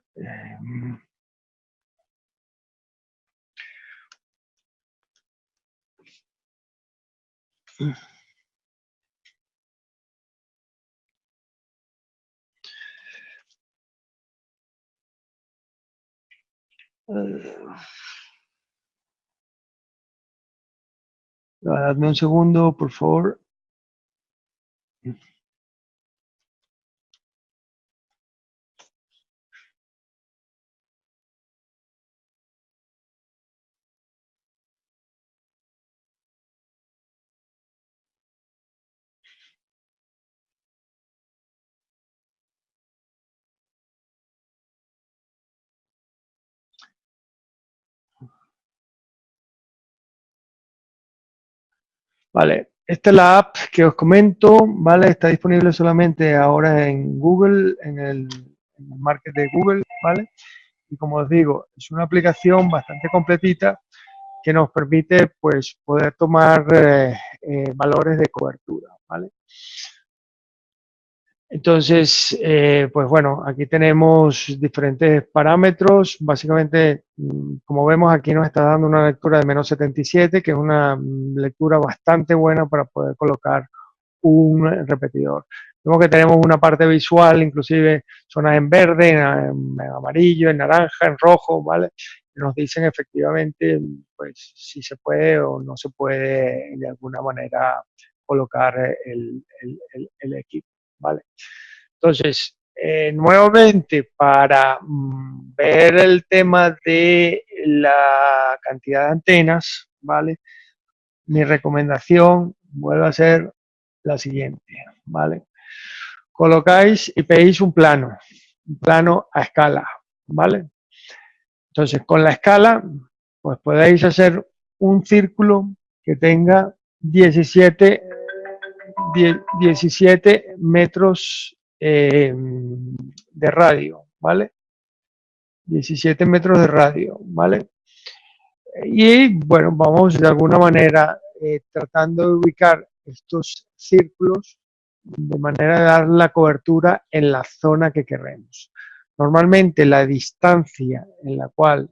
Dadme un segundo, por favor. Vale, esta es la app que os comento, ¿vale? Está disponible solamente ahora en Google, en el market de Google, ¿vale? Y como os digo, es una aplicación bastante completita que nos permite, pues, poder tomar valores de cobertura, ¿vale? Entonces, pues bueno, aquí tenemos diferentes parámetros. Básicamente, como vemos, aquí nos está dando una lectura de -77, que es una lectura bastante buena para poder colocar un repetidor. Vemos que tenemos una parte visual, inclusive zonas en verde, en amarillo, en naranja, en rojo, ¿vale? Que nos dicen efectivamente, pues, si se puede o no se puede de alguna manera colocar el equipo, ¿vale? Entonces, nuevamente, para ver el tema de la cantidad de antenas, ¿vale? Mi recomendación vuelve a ser la siguiente, ¿vale? Colocáis y pedís un plano a escala, ¿vale? Entonces, con la escala, pues podéis hacer un círculo que tenga 17 metros de radio, ¿vale? 17 metros de radio, ¿vale? Y bueno, vamos de alguna manera tratando de ubicar estos círculos de manera de dar la cobertura en la zona que queremos. Normalmente la distancia en la cual,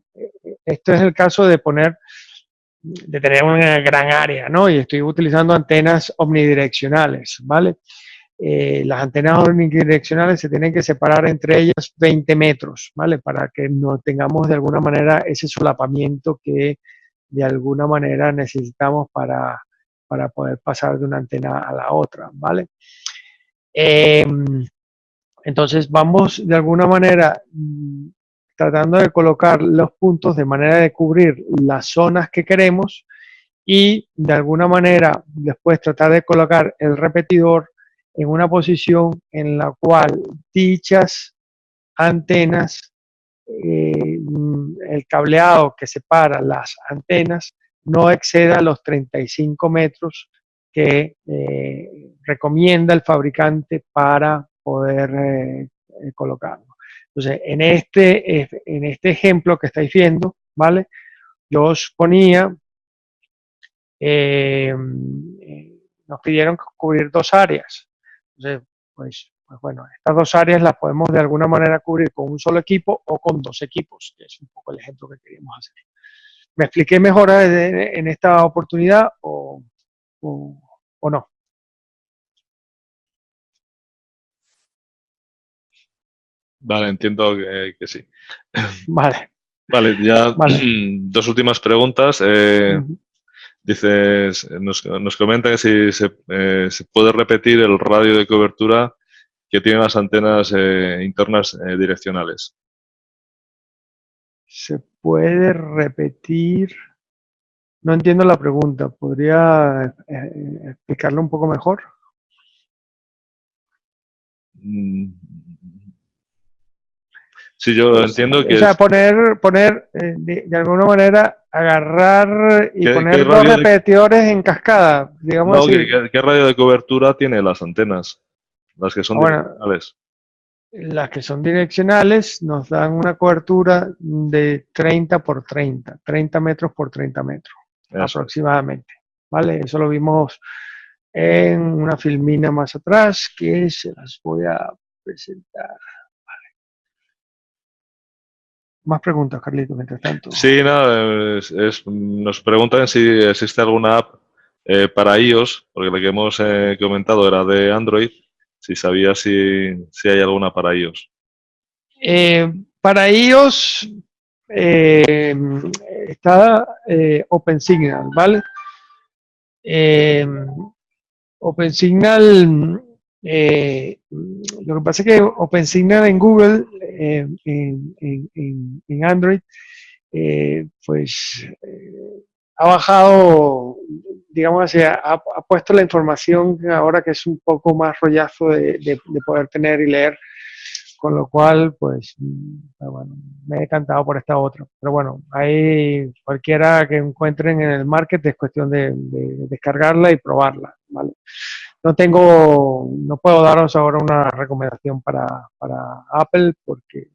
esto es el caso de tener una gran área, ¿no? Y estoy utilizando antenas omnidireccionales, ¿vale? Las antenas omnidireccionales se tienen que separar entre ellas 20 metros, ¿vale? Para que no tengamos de alguna manera ese solapamiento que de alguna manera necesitamos para poder pasar de una antena a la otra, ¿vale? Eh, entonces vamos de alguna manera tratando de colocar los puntos de manera de cubrir las zonas que queremos y de alguna manera después tratar de colocar el repetidor en una posición en la cual dichas antenas, el cableado que separa las antenas no exceda los 35 metros que recomienda el fabricante para poder colocarlo. Entonces, en este ejemplo que estáis viendo, ¿vale? Yo os ponía eh, nos pidieron cubrir dos áreas. Entonces, pues bueno, estas dos áreas las podemos de alguna manera cubrir con un solo equipo o con dos equipos, que es un poco el ejemplo que queríamos hacer. ¿Me expliqué mejor en esta oportunidad o no? Vale, entiendo que sí. Vale, Vale, ya vale. dos últimas preguntas. Dices, nos comentan que si se puede repetir el radio de cobertura que tienen las antenas internas direccionales. ¿Se puede repetir? No entiendo la pregunta. ¿Podría explicarlo un poco mejor? Sí, yo entiendo que O sea, poner de alguna manera, agarrar y ¿qué poner dos radio de, repetidores en cascada, digamos no, así. qué radio de cobertura tiene las antenas? Las que son Bueno, direccionales. las que son direccionales nos dan una cobertura de 30 por 30, 30 metros por 30 metros Eso es. aproximadamente. ¿Vale? Eso lo vimos en una filmina más atrás que se las voy a presentar. Más preguntas, Carlito, mientras tanto. Sí, nada, nos preguntan si existe alguna app para iOS, porque la que hemos comentado era de Android, si sabía si hay alguna para iOS. Para ellos está OpenSignal, ¿vale? Eh, OpenSignal, lo que pasa es que OpenSignal en Google, en Android, pues ha bajado, digamos así, ha puesto la información ahora que es un poco más rollazo de poder tener y leer, con lo cual, pues, bueno, me he decantado por esta otra. Pero bueno, hay cualquiera que encuentren en el market, es cuestión de descargarla y probarla, ¿vale? No puedo daros ahora una recomendación para Apple porque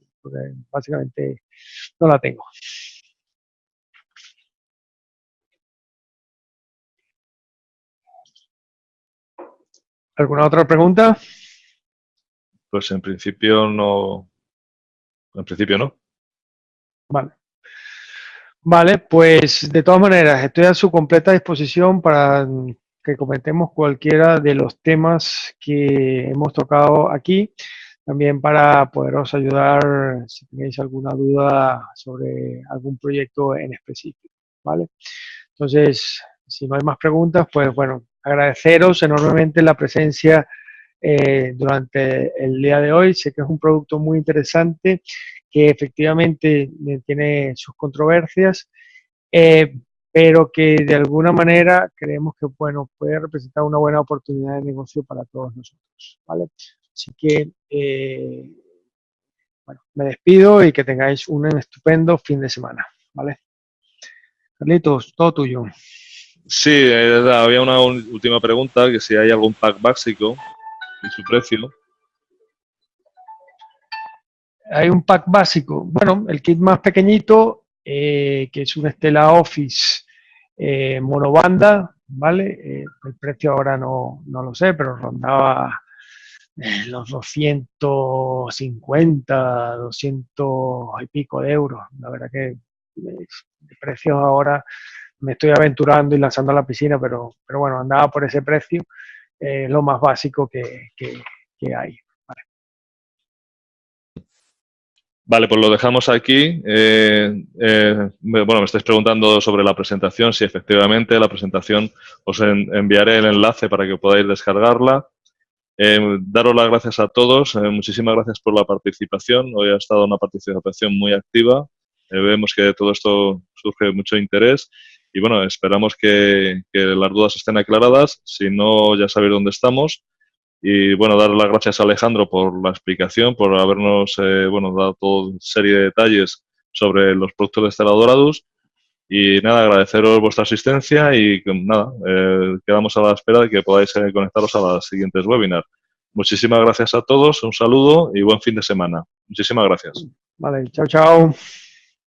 básicamente no la tengo. ¿Alguna otra pregunta? Pues en principio no. En principio no. Vale. Vale, pues de todas maneras, estoy a su completa disposición para que comentemos cualquiera de los temas que hemos tocado aquí, también para poderos ayudar si tenéis alguna duda sobre algún proyecto en específico, ¿vale? Entonces, si no hay más preguntas, pues bueno, agradeceros enormemente la presencia durante el día de hoy. Sé que es un producto muy interesante, que efectivamente tiene sus controversias, eh, pero que de alguna manera creemos que bueno, puede representar una buena oportunidad de negocio para todos nosotros, ¿vale? Así que, bueno, me despido y que tengáis un estupendo fin de semana, ¿vale? Carlitos, todo tuyo. Sí, había una última pregunta, que si hay algún pack básico y su precio. Hay un pack básico. Bueno, el kit más pequeñito, que es un Stella Office monobanda, ¿vale? El precio ahora no lo sé, pero rondaba los 250, 200 y pico de euros. La verdad que de precios ahora me estoy aventurando y lanzando a la piscina, pero bueno, andaba por ese precio, lo más básico que hay. Vale, pues lo dejamos aquí. Bueno, me estáis preguntando sobre la presentación. Si efectivamente la presentación os enviaré el enlace para que podáis descargarla. Daros las gracias a todos. Muchísimas gracias por la participación. Hoy ha estado una participación muy activa. Vemos que de todo esto surge mucho interés. Y bueno, esperamos que las dudas estén aclaradas. Si no, ya sabéis dónde estamos. Y bueno, dar las gracias a Alejandro por la explicación, por habernos bueno, dado toda serie de detalles sobre los productos de Stella Doradus. Y nada, agradeceros vuestra asistencia y nada, quedamos a la espera de que podáis conectaros a las siguientes webinars. Muchísimas gracias a todos, un saludo y buen fin de semana. Muchísimas gracias. Vale, chao, chao.